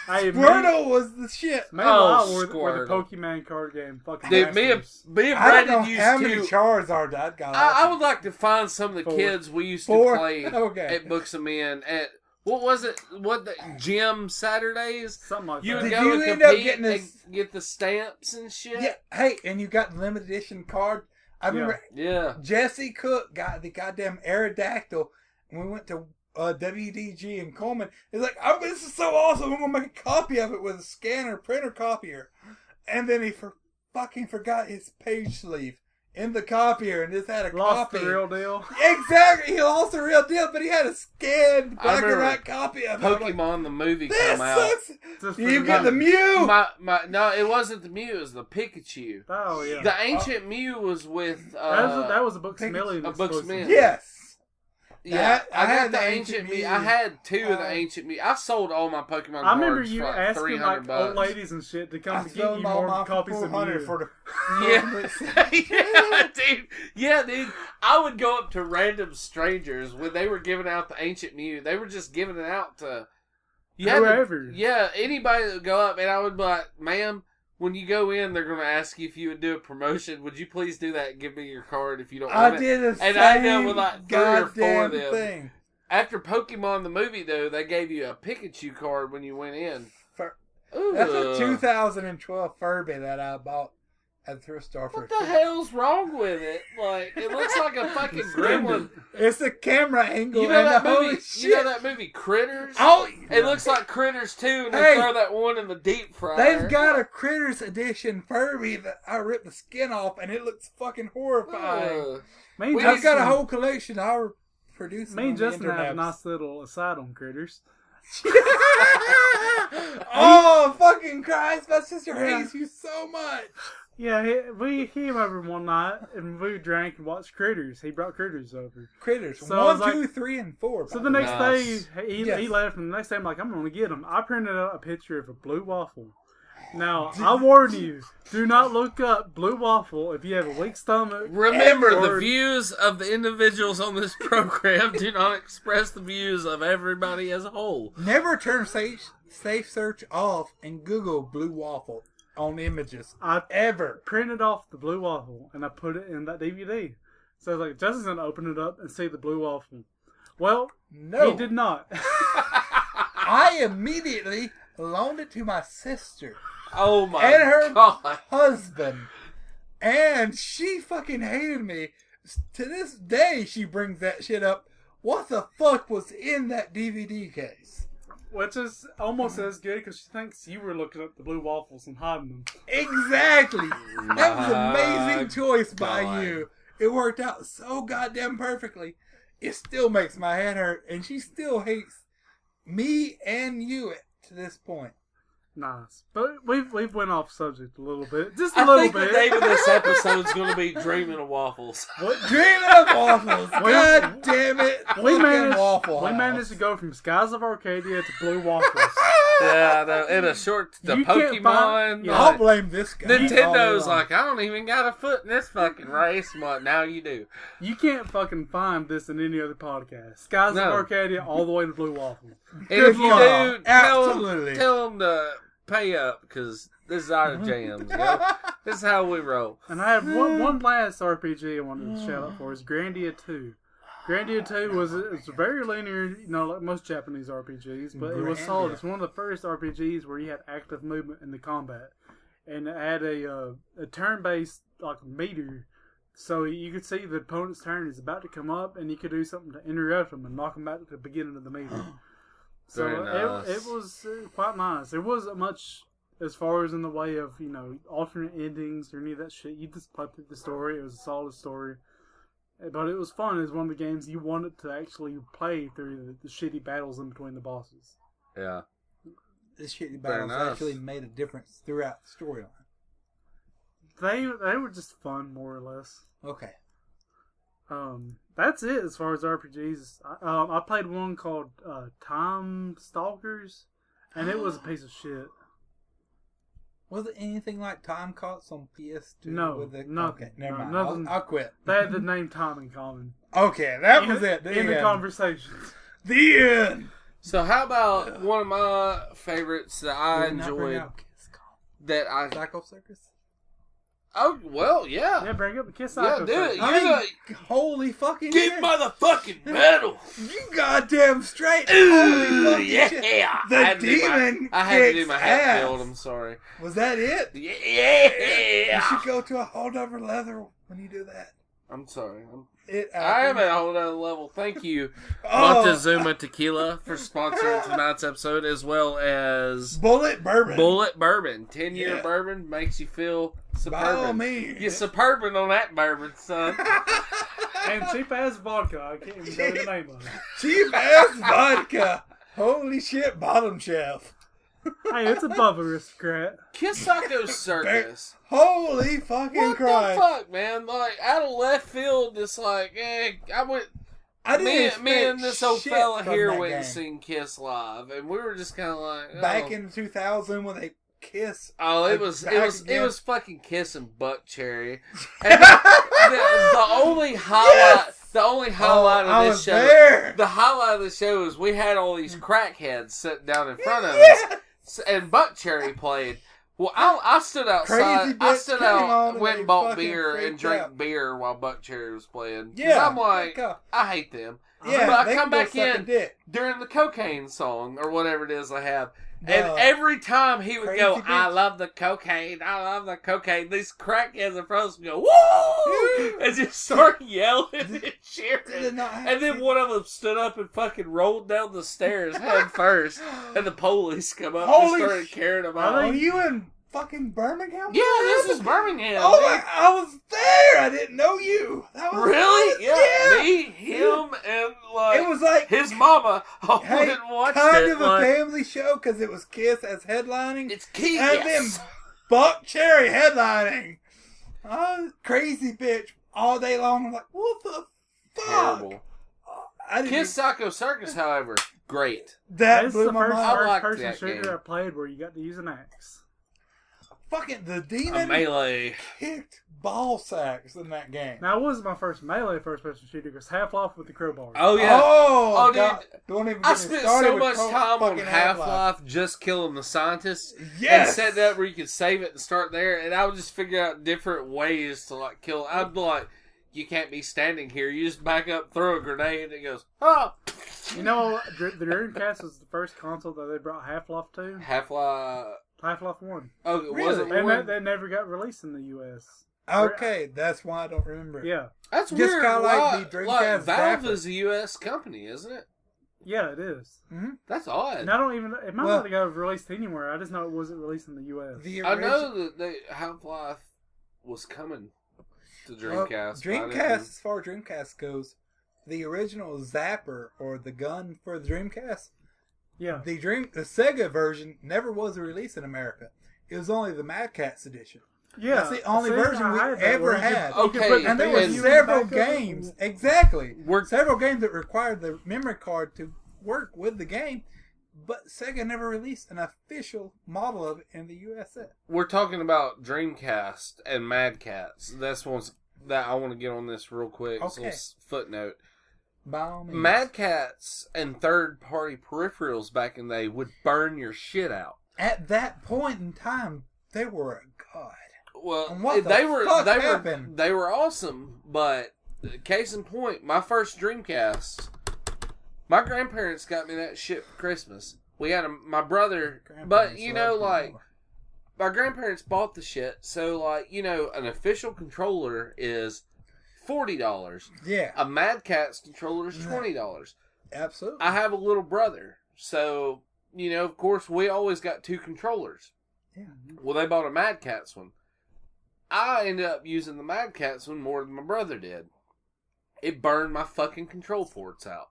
B: Hey,
C: Squirtle was the shit.
B: Me and Lyle
A: Oh,
B: were the
A: Squirtle.
B: Pokemon card game. Fucking
A: Dude, me and
B: masters.
C: I don't
A: Brandon
C: know
A: used
C: how many
A: to.
C: Charizard I got.
A: I would like to find some of the
B: 4.
A: kids we used to
C: 4?
A: play
C: Okay.
A: at Books of Men at what was it? What the gym Saturdays?
B: Something like
A: You
B: that.
A: would
C: Did
A: go
C: you
A: and
C: end up
A: compete
C: getting
A: and
C: this-
A: get the stamps and shit.
C: Yeah, hey, and you got the limited edition card. I remember
A: Yeah.
C: Jesse Cook got the goddamn Aerodactyl, and we went to WDG in Coleman. He's like, "Oh, this is so awesome! I'm gonna make a copy of it with a scanner, printer, copier." And then he fucking forgot his page sleeve in the copier, and just had a
B: Lost
C: copy.
B: the real deal.
C: Exactly, he lost the real deal, but he had a scanned
A: I
C: black and
A: remember
C: white copy of it. I'm like,
A: Pokemon the movie
C: this
A: come out.
C: sucks.
B: Just for
C: You
B: the
C: get the
B: money.
C: Mew.
A: No, it wasn't the Mew. It was the Pikachu.
B: Oh yeah.
A: The ancient Mew was with
B: that was a Books
C: Pikachu-
B: Million.
A: a Books
B: exclusive.
A: Million.
C: Yes.
A: Yeah,
C: That-
A: I
C: I
A: got
C: had
A: the
C: the
A: ancient
C: Ancient
A: Mew.
C: Mew.
A: I had 2 of the ancient Mew. I sold all my Pokemon cards
B: I remember you
A: for like
B: asking
A: $300.
B: like old ladies and shit to come
C: I
B: to get
C: sold
B: you
C: all
B: more
C: my
B: copies of
C: $400
B: Mew.
C: for the
A: yeah, dude. I would go up to random strangers when they were giving out the ancient Mew. They were just giving it out to you had to-
B: Whoever.
A: yeah, anybody that would go up, and I would be like, "Ma'am, when you go in, they're going to ask you if you would do a promotion. Would you please do that and give me your card if you don't want it?
C: I did the same
A: And I know with like 3 or 4 of
C: goddamn
A: them.
C: thing.
A: After Pokemon the movie, though, they gave you a Pikachu card when you went in.
C: That's a 2012 Furby that I bought at the thrift store for.
A: What the hell's wrong with it? Like, it looks like a fucking gremlin.
C: It's the camera angle.
A: You know that
C: holy
A: movie?
C: shit.
A: You know that movie Critters?
C: Oh,
A: It looks like Critters too, and they
C: Hey,
A: throw that one in the deep fryer.
C: they've got a Critters edition Furby that I ripped the skin off, and it looks fucking horrifying. I've got a whole collection. I'll produce.
B: Me and Justin have a
C: internet.
B: nice little aside on Critters.
C: Oh, fucking Christ! My sister hates you so much.
B: Yeah, he came over one night and we drank and watched Critters. He brought Critters over.
C: Critters.
B: So I was
C: 1,
B: like-
C: 2, 3, and 4.
B: So the next
A: Nice.
B: day, he
C: Yes.
B: left, and the next day I'm like, I'm going to get him. I printed out a picture of a blue waffle. Now, I warn you, do not look up blue waffle if you have a weak stomach.
A: Remember, the
B: or-
A: views of the individuals on this program do not express the views of everybody as a whole.
C: Never turn safe search off and Google blue waffle on images.
B: I
C: Ever.
B: printed off the blue waffle, and I put it in that DVD. So I was like, Justin's going to open it up and see the blue waffle. Well,
C: No.
B: he did not.
C: I immediately loaned it to my sister
A: Oh my
C: and her
A: god.
C: husband. And she fucking hated me. To this day, she brings that shit up. What the fuck was in that DVD case?
B: Which is almost as good because she thinks you were looking up the blue waffles and hiding them.
C: Exactly. That was an amazing
A: My
C: choice by
A: God.
C: you. It worked out so goddamn perfectly. It still makes my head hurt, and she still hates me and you to this point.
B: Nice. But we've went off subject a little bit. Just a
A: I
B: little
A: think
B: bit.
A: the name of this episode is going to be Dreaming of Waffles.
B: What?
C: Dreaming of waffles. God damn it.
B: We
C: Fucking Waffle
B: we
C: House.
B: managed to go from Skies of Arcadia to Blue Waffles.
A: Yeah, no, in a short, the
B: You can't
A: Pokemon.
B: find-
C: I'll
A: like,
C: blame this guy.
A: Nintendo's
C: all day
A: like, I don't even got a foot in this fucking race. But now you do.
B: You can't fucking find this in any other podcast. Skies
A: No.
B: of Arcadia all the way to Blue Waffle.
A: And
C: Good
A: if you
C: Lord.
A: do,
C: Absolutely.
A: tell them to pay up because this is our jams. You know? This is how we roll.
B: And I have one last RPG I wanted to shout out for is Grandia 2. Grandia 2 it's very linear, you know, like most Japanese RPGs, but it was solid.
C: Grandia.
B: It's one of the first RPGs where you had active movement in the combat. And it had a turn-based like meter, so you could see the opponent's turn is about to come up, and you could do something to interrupt them and knock them back to the beginning of the meter. So
A: Very nice.
B: it was quite nice. There wasn't much as far as in the way of, you know, alternate endings or any of that shit. You just played through the story. It was a solid story. But it was fun. It was one of the games you wanted to actually play through the shitty battles in between the bosses.
A: Yeah.
C: This shitty
A: Very
C: battles
A: nice.
C: actually made a difference throughout the storyline.
B: They were just fun, more or less.
C: Okay.
B: That's it as far as RPGs. I played one called Time Stalkers, and it was a piece of shit.
C: Was it anything like Time Cops on PS2?
B: No,
C: nothing.
B: nothing.
C: Okay, never
B: No,
C: mind.
B: nothing.
C: I'll quit.
B: They had the name Time in common.
C: Okay, that was it.
B: In the conversations.
C: The end.
A: So how about one of my favorites that I
C: Did we not bring
A: enjoyed?
C: out Kiss Call?
A: That I
C: Psycho Circus?
A: oh well yeah
B: Yeah, bring up the Kiss
A: yeah
B: Psycho.
A: dude
B: Circus.
A: you
C: I
A: know,
C: mean, holy fucking
A: get
C: shit.
A: motherfucking metal.
C: You goddamn straight.
A: Ooh,
C: Holy fucking
A: yeah.
C: shit.
A: I
C: The
A: had to do my-
C: demon
A: I had to do
C: kicks
A: my
C: ass.
A: Hatfield. I'm sorry.
C: Was that it?
A: Yeah.
C: You should go to a whole other level when you do that.
A: I'm sorry.
C: I
A: I am at a whole other level. Thank you,
C: Oh.
A: Montezuma Tequila, for sponsoring tonight's episode, as well as
C: Bullet Bourbon.
A: Bullet Bourbon. 10-year
C: Yeah.
A: bourbon makes you feel
C: By all
A: suburban.
C: means.
A: You're suburban on that bourbon, son.
B: And cheap ass vodka. I can't even know the name of it.
C: Cheap ass vodka. Holy shit, bottom shelf.
B: Hey, it's above aristocrat.
A: Kisako Circus.
C: Holy fucking
A: What
C: Christ.
A: the fuck, man? Like, out of left field, just like, I went...
C: I didn't
A: Me and
C: expect
A: this old
C: shit
A: fella
C: from
A: here
C: that
A: went
C: game.
A: and seen Kiss live, and we were just kind of like... Oh.
C: Back in 2000 when they kiss.
A: Oh, it was
C: again.
A: it was fucking Kiss and Buck Cherry. And the only highlight
C: I
A: of
C: was
A: this show,
C: there.
A: the highlight of the show is we had all these crackheads sitting down in front of us, and Buck Cherry played. Well, I stood outside.
C: Crazy
A: I
C: bitch
A: stood
C: came on
A: out,
C: and
A: went
C: they
A: and bought
C: fucking
A: beer and
C: freaked
A: drank
C: out.
A: beer while Buck Cherry was playing. 'Cause
C: Yeah,
A: I'm like,
C: okay.
A: I hate them.
C: Yeah,
A: but I
C: they
A: come
C: can go
A: back
C: suck a
A: in
C: dick.
A: during the cocaine song or whatever it is I have. And
C: The
A: every time he would
C: crazy
A: go,
C: bitch.
A: I love the cocaine, I love the cocaine. These crackheads in front of us would go, woo! And just start yelling and
C: Did
A: cheering.
C: it not have
A: And then
C: people-
A: one of them stood up and fucking rolled down the stairs head first. And the police come up
C: Holy
A: and started carrying him out.
C: Are you in fucking Birmingham?
A: Yeah, this is Birmingham.
C: Oh, I was there. I didn't know you. That was
A: Really?
C: Yeah.
A: Me, him, and like
C: It was like
A: his mama. I went
C: hey,
A: and watched
C: kind
A: it.
C: of a
A: like,
C: family show because it was Kiss as headlining.
A: it's key.
C: And
A: Yes.
C: then Buck Cherry headlining. Crazy bitch all day long. I'm like, what the fuck?
A: Terrible.
C: I didn't
A: Kiss Psycho Circus, however, great.
C: that
B: This is
C: blew
B: the
C: my
B: first
C: mind.
A: I liked
B: person
A: that
B: shooter
A: game.
B: I played where you got to use an axe.
C: Fucking the
A: A
C: demon
A: melee.
C: kicked ball sacks in that game.
B: Now, it wasn't my first melee first-person shooter. It was Half-Life with the crowbar.
A: Oh yeah.
C: Oh,
A: dude.
C: God. Don't even get
A: I
C: me
A: spent
C: started
A: so
C: with
A: much time on
C: fucking
A: Half-Life just killing the scientists.
C: Yes.
A: And set that where you could save it and start there, and I would just figure out different ways to like kill. I'd be like, you can't be standing here. You just back up, throw a grenade, and it goes, oh.
B: You know, the Dreamcast was the first console that they brought Half-Life to.
A: Half-Life.
B: Half-Life 1.
A: Oh, it
C: Really?
A: wasn't
B: And
A: one.
B: that never got released in the U.S.
C: Okay, that's why I don't remember it.
B: Yeah.
A: That's
C: Just
A: weird.
C: kinda like
A: Why-
C: the Dreamcast
A: like, Valve
C: Zapper.
A: is a U.S. company, isn't it?
B: Yeah, it is.
A: That's odd.
B: And I don't even... It might
C: Well-
B: not have got released anywhere. I just know it wasn't released in the U.S.
A: I know that Half-Life was coming to Dreamcast.
C: Dreamcast, as far as Dreamcast goes, the original Zapper or the gun for the Dreamcast,
B: Yeah.
C: the Sega version never was released in America. It was only the Mad Catz edition.
B: Yeah.
C: That's the only
B: See,
C: version
B: I
C: we
B: had that
C: ever
B: where you could-
C: had.
B: you could
A: Okay,
B: put the
C: And there were
A: and-
C: several
B: back up.
C: games, exactly.
A: We're-
C: Several games that required the memory card to work with the game, but Sega never released an official model of it in the USA.
A: We're talking about Dreamcast and Mad Catz. That's one that I want to get on this real quick. It's a
C: Okay.
A: little footnote.
C: By all means.
A: Mad Catz and third-party peripherals back in the day would burn your shit out.
C: At that point in time, they were a god.
A: Well,
C: And what the
A: they were
C: fuck
A: they
C: happened?
A: were they were awesome, but case in point, my first Dreamcast, my grandparents got me that shit for Christmas. We had my brother, but you know, like my grandparents bought the shit, so like you know, an official controller is $40.
C: Yeah,
A: A Mad Catz controller is $20.
C: absolutely.
A: I have a little brother, so you know, of course, we always got two controllers.
C: Yeah.
A: Well, they bought a Mad Catz one. I ended up using the Mad Catz one more than my brother did. It burned my fucking control ports out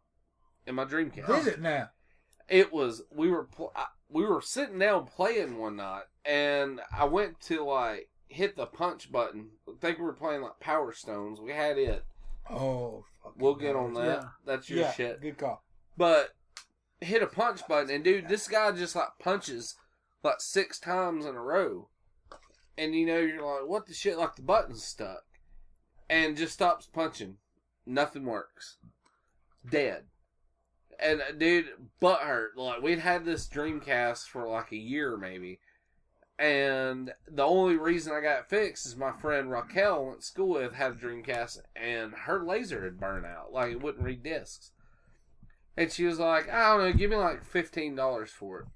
A: in my Dreamcast.
C: Did it now?
A: It was we were sitting down playing one night, and I went to like hit the punch button. I think we were playing like Power Stones. We had it.
C: Oh, fucking
A: We'll get on that.
B: Yeah.
A: That's your
C: Yeah,
A: shit.
C: good call.
A: But hit a punch button, and dude, this guy just like punches like 6 times in a row, and you know you're like, what the shit? Like the button's stuck, and just stops punching. Nothing works. Dead. And dude, butt hurt. Like we'd had this Dreamcast for like a year maybe, and the only reason I got it fixed is my friend Raquel I went to school with had a Dreamcast, and her laser had burned out. Like it wouldn't read discs. And she was like, I don't know, give me like $15 for it.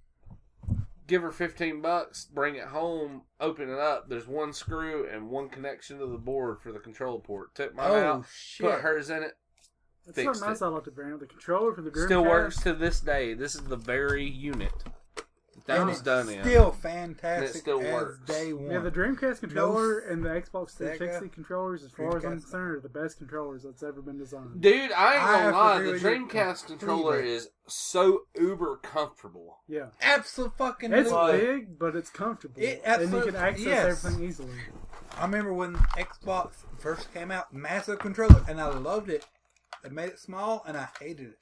A: Give her $15, bring it home, open it up. There's one screw and one connection to the board for the control port. Took mine out,
C: Shit.
A: put hers in it,
B: That's
A: fixed
B: something else
A: it.
B: I like to bring up. The controller for the Dreamcast.
A: Still works to this day. This is the very unit that
C: And
A: was
C: it's
A: done in.
C: still fantastic
A: And it still
C: as
A: works.
C: day one.
B: Yeah, the Dreamcast controller and the Xbox
C: Sega
B: 360 controllers, as far as I'm
C: Dreamcast.
B: concerned, are the best controllers that's ever been designed.
A: Dude, I ain't
C: I
A: gonna
C: have to
A: lie.
C: agree
A: The
C: with you
A: Dreamcast controller
C: completely.
A: is so uber comfortable.
B: Yeah.
C: Absolutely.
B: It's
A: Like-
B: big, but it's comfortable.
C: It
B: and you
C: absolutely-
B: can access
C: yes.
B: everything easily.
C: I remember when Xbox first came out, massive controller, and I loved it. It made it small, and I hated it.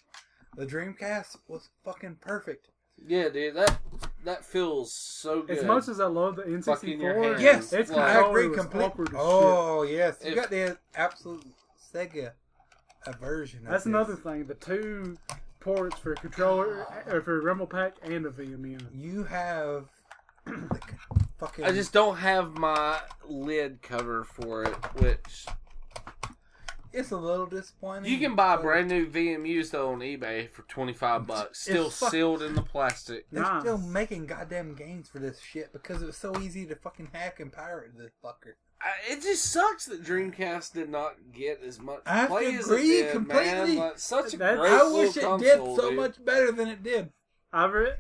C: The Dreamcast was fucking perfect.
A: Yeah, dude, that feels so good.
B: As much as I love the
A: Fuck in your
B: N64,
A: hand.
C: Yes,
B: its
A: Like-
C: I
B: controller
C: agree
B: was
C: completely.
B: awkward as
C: Oh, yes. You
A: If-
C: got the absolute Sega version of
B: That's
C: this.
B: another thing. The 2 ports for a controller, or for a Rumble Pack and a VMU.
C: You have the fucking...
A: I just don't have my lid cover for it, which...
C: It's a little disappointing.
A: You can buy brand new VMUs though on eBay for $25, still sealed in the plastic.
C: They're still making goddamn games for this shit because it was so easy to fucking hack and pirate this fucker.
A: It just sucks that Dreamcast did not get as much
C: I
A: play
C: have
A: as
C: to
A: it
C: agree
A: did,
C: completely.
A: man. Like, such a great
C: I wish it
A: little
C: did
A: console,
C: so
A: dude.
C: much better than it did.
B: To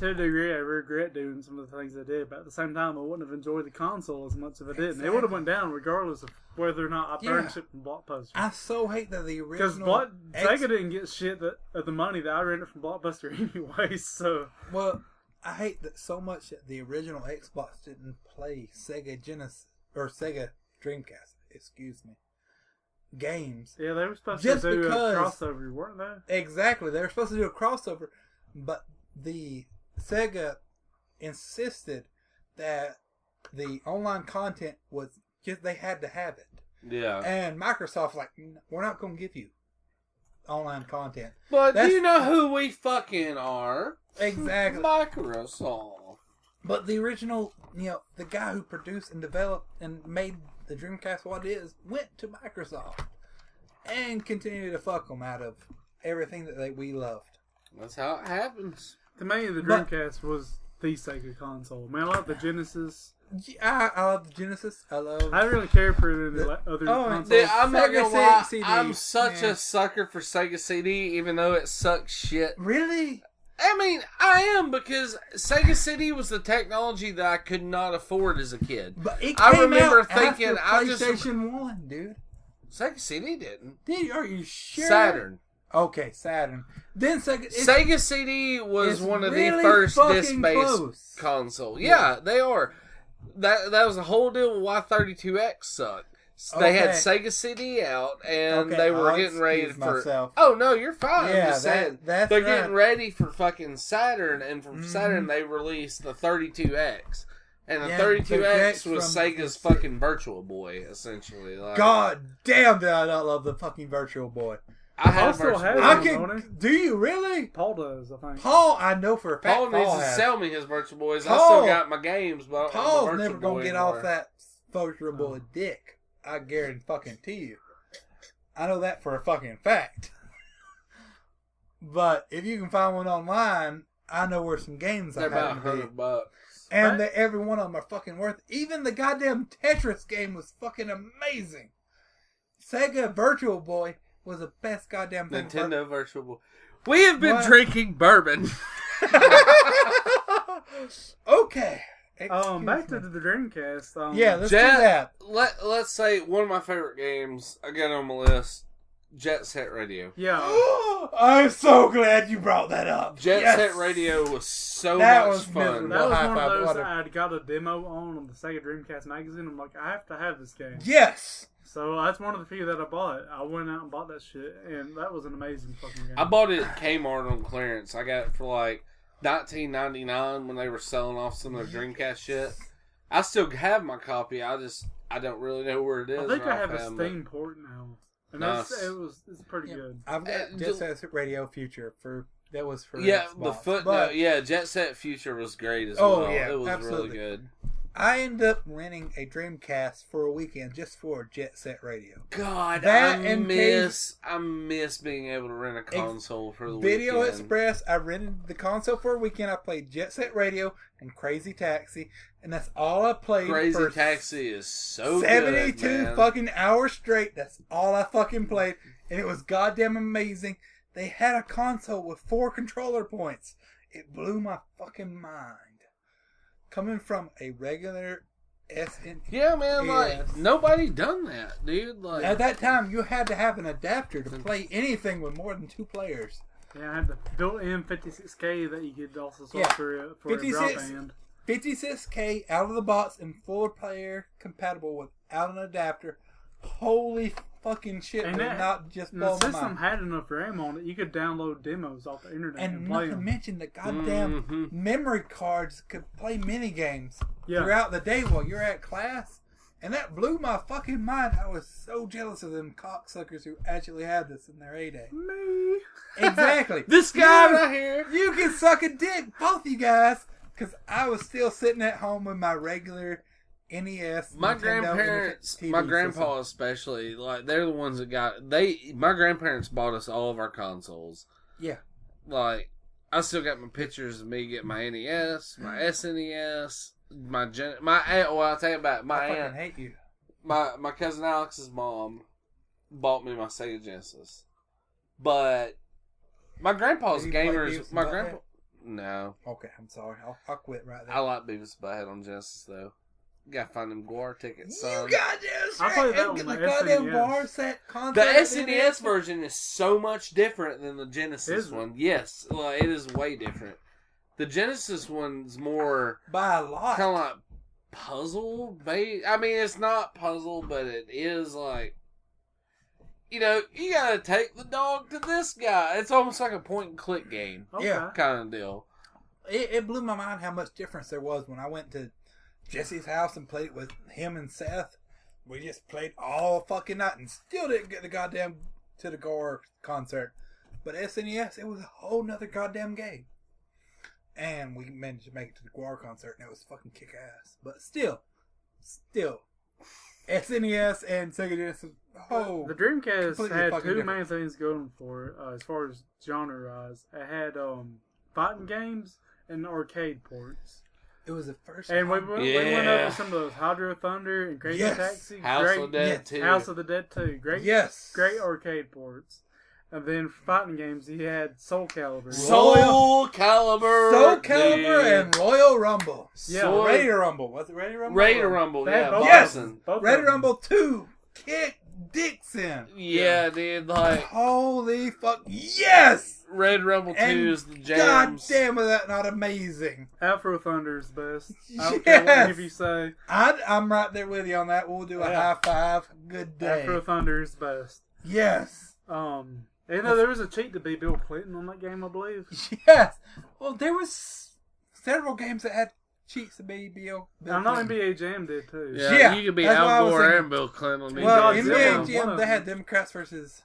B: a degree, I regret doing some of the things I did, but at the same time, I wouldn't have enjoyed the console as much as I did. And it would have went down regardless of whether or not I burned shit from Blockbuster.
C: I so hate that the
B: Because
C: original...
B: Sega didn't get shit of the money that I rented from Blockbuster anyway, so...
C: Well, I hate that so much that the original Xbox didn't play Sega Genesis, or Sega Dreamcast, excuse me, games.
B: Yeah, they were supposed
C: Just
B: to do
C: because-
B: a crossover, weren't they?
C: Exactly. They were supposed to do a crossover, but the Sega insisted that the online content was just, they had to have it.
A: Yeah.
C: And Microsoft's like, we're not going to give you online content.
A: But do you know who we fucking are?
C: Exactly.
A: Microsoft.
C: But the original, the guy who produced and developed and made the Dreamcast what it is, went to Microsoft and continued to fuck them out of everything that we loved.
A: That's how it happens.
B: To me, the Dreamcast was the Sega console. Man, I love the Genesis.
C: I love the Genesis. I
B: didn't really care for the other consoles.
A: Dude, I'm not gonna lie.
C: CD.
A: I'm such a sucker for Sega CD, even though it sucks shit.
C: Really?
A: I mean, I am, because Sega CD was the technology that I could not afford as a kid.
C: But it came
A: I remember
C: out
A: thinking,
C: after PlayStation 1, dude.
A: Sega CD didn't.
C: Are you sure?
A: Saturn.
C: Okay, Saturn. Then
A: Sega CD was one of
C: really
A: the first
C: fucking
A: disc-based
C: close.
A: console. Yeah, they are. That was a whole deal with why 32X sucked. They had Sega CD out, and they were getting ready for...
C: myself.
A: Oh, no, you're fine.
C: Yeah,
A: I'm just saying.
C: that's
A: They're
C: right.
A: getting ready for fucking Saturn, and from Saturn they released the 32X. And the 32X was Sega's fucking Virtual Boy, essentially. Like,
C: God damn, did I not love the fucking Virtual Boy.
A: I had a
B: still
A: Virtual
B: have
A: Boy.
B: it.
C: Do you really?
B: Paul does, I think.
C: Paul, I know for a fact.
A: Paul needs to
C: has.
A: sell me his Virtual Boys. I
C: Paul-
A: still got my games, but I don't have
C: Paul's
A: my Virtual
C: never gonna
A: Boy
C: get
A: anymore.
C: off that Virtual Boy dick. I guarantee fucking to you. I know that for a fucking fact. But if you can find one online, I know where some games
A: They're
C: I
A: about
C: have to be.
A: $100.
C: And every one of them are fucking worth it. Even the goddamn Tetris game was fucking amazing. Sega Virtual Boy was the best goddamn thing.
A: Nintendo Virtual Boy. We have been
C: What?
A: drinking bourbon.
C: Okay.
B: Back to the Dreamcast.
C: Yeah, let's
A: Jet-
C: do that.
A: Let's say one of my favorite games I got on my list, Jet Set Radio.
B: Yeah.
C: I'm so glad you brought that up.
A: Jet Set Radio was so
C: That
A: much
C: was
A: fun.
C: miserable.
B: That was
C: High
B: one of
C: five,
B: those
C: water.
B: I had got a demo on the Sega Dreamcast magazine. I'm like, I have to have this game.
C: Yes.
B: So that's one of the few that I bought. I went out and bought that shit, and that was an amazing fucking game.
A: I bought it at Kmart on clearance. I got it for like $19.99 when they were selling off some of their Dreamcast shit. I still have my copy. I don't really know where it is.
B: I think I have a
A: offhand, but-
B: Steam port now. And
A: Nice.
B: it's pretty good.
C: I've got Jet Set Radio Future that was for
A: Yeah,
C: Xbox.
A: the footnote.
C: But
A: Jet Set Future was great as
C: Oh,
A: well.
C: yeah,
A: It was
C: absolutely.
A: really good.
C: I ended up renting a Dreamcast for a weekend just for Jet Set Radio.
A: God,
C: That
A: I
C: and
A: miss being able to rent a console for the
C: Video
A: weekend.
C: Express, I rented the console for a weekend. I played Jet Set Radio and Crazy Taxi, and that's all I played
A: Crazy
C: for
A: Taxi is so
C: 72
A: good, man.
C: fucking hours straight. That's all I fucking played, and it was goddamn amazing. They had a console with 4 controller points. It blew my fucking mind. Coming from a regular SN.
A: Yeah, man, like
C: Yes.
A: nobody done that, dude. Like
C: At that time, you had to have an adapter to play anything with more than 2 players.
B: Yeah, I had the built-in 56K that you could also swap
C: Yeah.
B: for
C: 56.
B: broadband.
C: 56K out of the box and 4-player compatible without an adapter. Holy fucking shit!
B: And
C: Did
B: that-
C: not just
B: And
C: blow
B: the
C: my
B: system
C: mind.
B: had enough RAM on it. You could download demos off the internet and
C: And
B: play
C: not to
B: them.
C: mention the goddamn
A: Mhm.
C: memory cards could play mini games
B: Yeah.
C: throughout the day while you're at class. And that blew my fucking mind. I was so jealous of them cocksuckers who actually had this in their heyday.
B: Me.
C: Exactly.
A: this guy
C: You-
A: right here.
C: You can suck a dick, both you guys. Because I was still sitting at home with my regular NES.
A: My
C: Nintendo
A: grandparents,
C: TV
A: my grandpa
C: system.
A: especially, like they're the ones that my grandparents bought us all of our consoles.
C: Yeah.
A: Like, I still got my pictures of me getting my NES, my SNES, I'll tell you about it. My
C: I fucking
A: aunt,
C: hate you.
A: my cousin Alex's mom bought me my Sega Genesis. But my grandpa's
C: Did he play
A: gamers,
C: Beavis
A: my
C: and
A: grandpa,
C: Butthead?
A: no.
C: Okay, I'm sorry. I'll quit right there.
A: I like Beavis and Butthead on Genesis, though. You gotta find them Guar tickets, son.
C: You got this.
B: I played that
C: And
B: on
C: the
B: the
C: goddamn
B: SNES.
C: bar set
A: The
C: concert.
A: SNES version is so much different than the Genesis
B: Is it?
A: one. Yes, it is way different. The Genesis one's more
C: by a lot.
A: kind of like puzzle based. I mean, it's not puzzle, but it is like, you gotta take the dog to this guy. It's almost like a point and click game
B: Okay.
C: Yeah.
A: kind of deal.
C: It blew my mind how much difference there was when I went to Jesse's house and played it with him and Seth. We just played all fucking night and still didn't get the goddamn to the Gore concert. But SNES, it was a whole nother goddamn game. And we managed to make it to the Gore concert and it was fucking kick ass. But still, SNES and Sega Genesis,
B: The Dreamcast
C: completely
B: had
C: fucking
B: two
C: different.
B: main things going for it, as far as genre-wise. It had fighting games and arcade ports.
C: It was the first
B: And we
C: time.
B: went
A: Yeah.
B: over some of those Hydro Thunder and Crazy
C: Yes.
B: Taxi.
A: House
B: great,
A: of the Dead
C: yes,
A: 2.
B: House of the Dead 2. Great,
C: Yes.
B: great arcade ports. And then for fighting games, he had Soul Calibur.
A: Soul Calibur.
C: Soul Calibur
A: dude.
C: and Royal Rumble.
B: Yeah.
A: Soul-
C: Ready to Rumble. Was it Ready to Rumble?
A: Ready to Rumble,
B: They had
A: yeah.
B: both
C: Yes!
B: of them. Both
C: Ready
B: of
C: to
B: them.
C: Rumble 2. Kick Dixon.
A: Yeah, dude, like,
C: Holy fuck. Yes!
A: Red Rumble 2
C: And
A: is the
C: God
A: jams.
C: damn, is that not amazing?
B: Afro Thunder's best. I don't care what
C: Yes.
B: any of you say.
C: I'm right there with you on that. We'll do a
B: Yeah.
C: high five. Good day.
B: Afro Thunder's best.
C: Yes.
B: There was a cheat to be Bill Clinton on that game, I believe.
C: Yes. Well, there was several games that had cheats to be Bill.
B: I know NBA Jam did too.
A: Yeah,
C: Yeah,
A: you could be
C: that's what I
A: Al
C: was
A: Gore
C: thinking.
A: and Bill Clinton.
C: Well,
B: Godzilla,
C: NBA
B: one
C: Jam,
B: of
C: they
B: them.
C: had Democrats versus.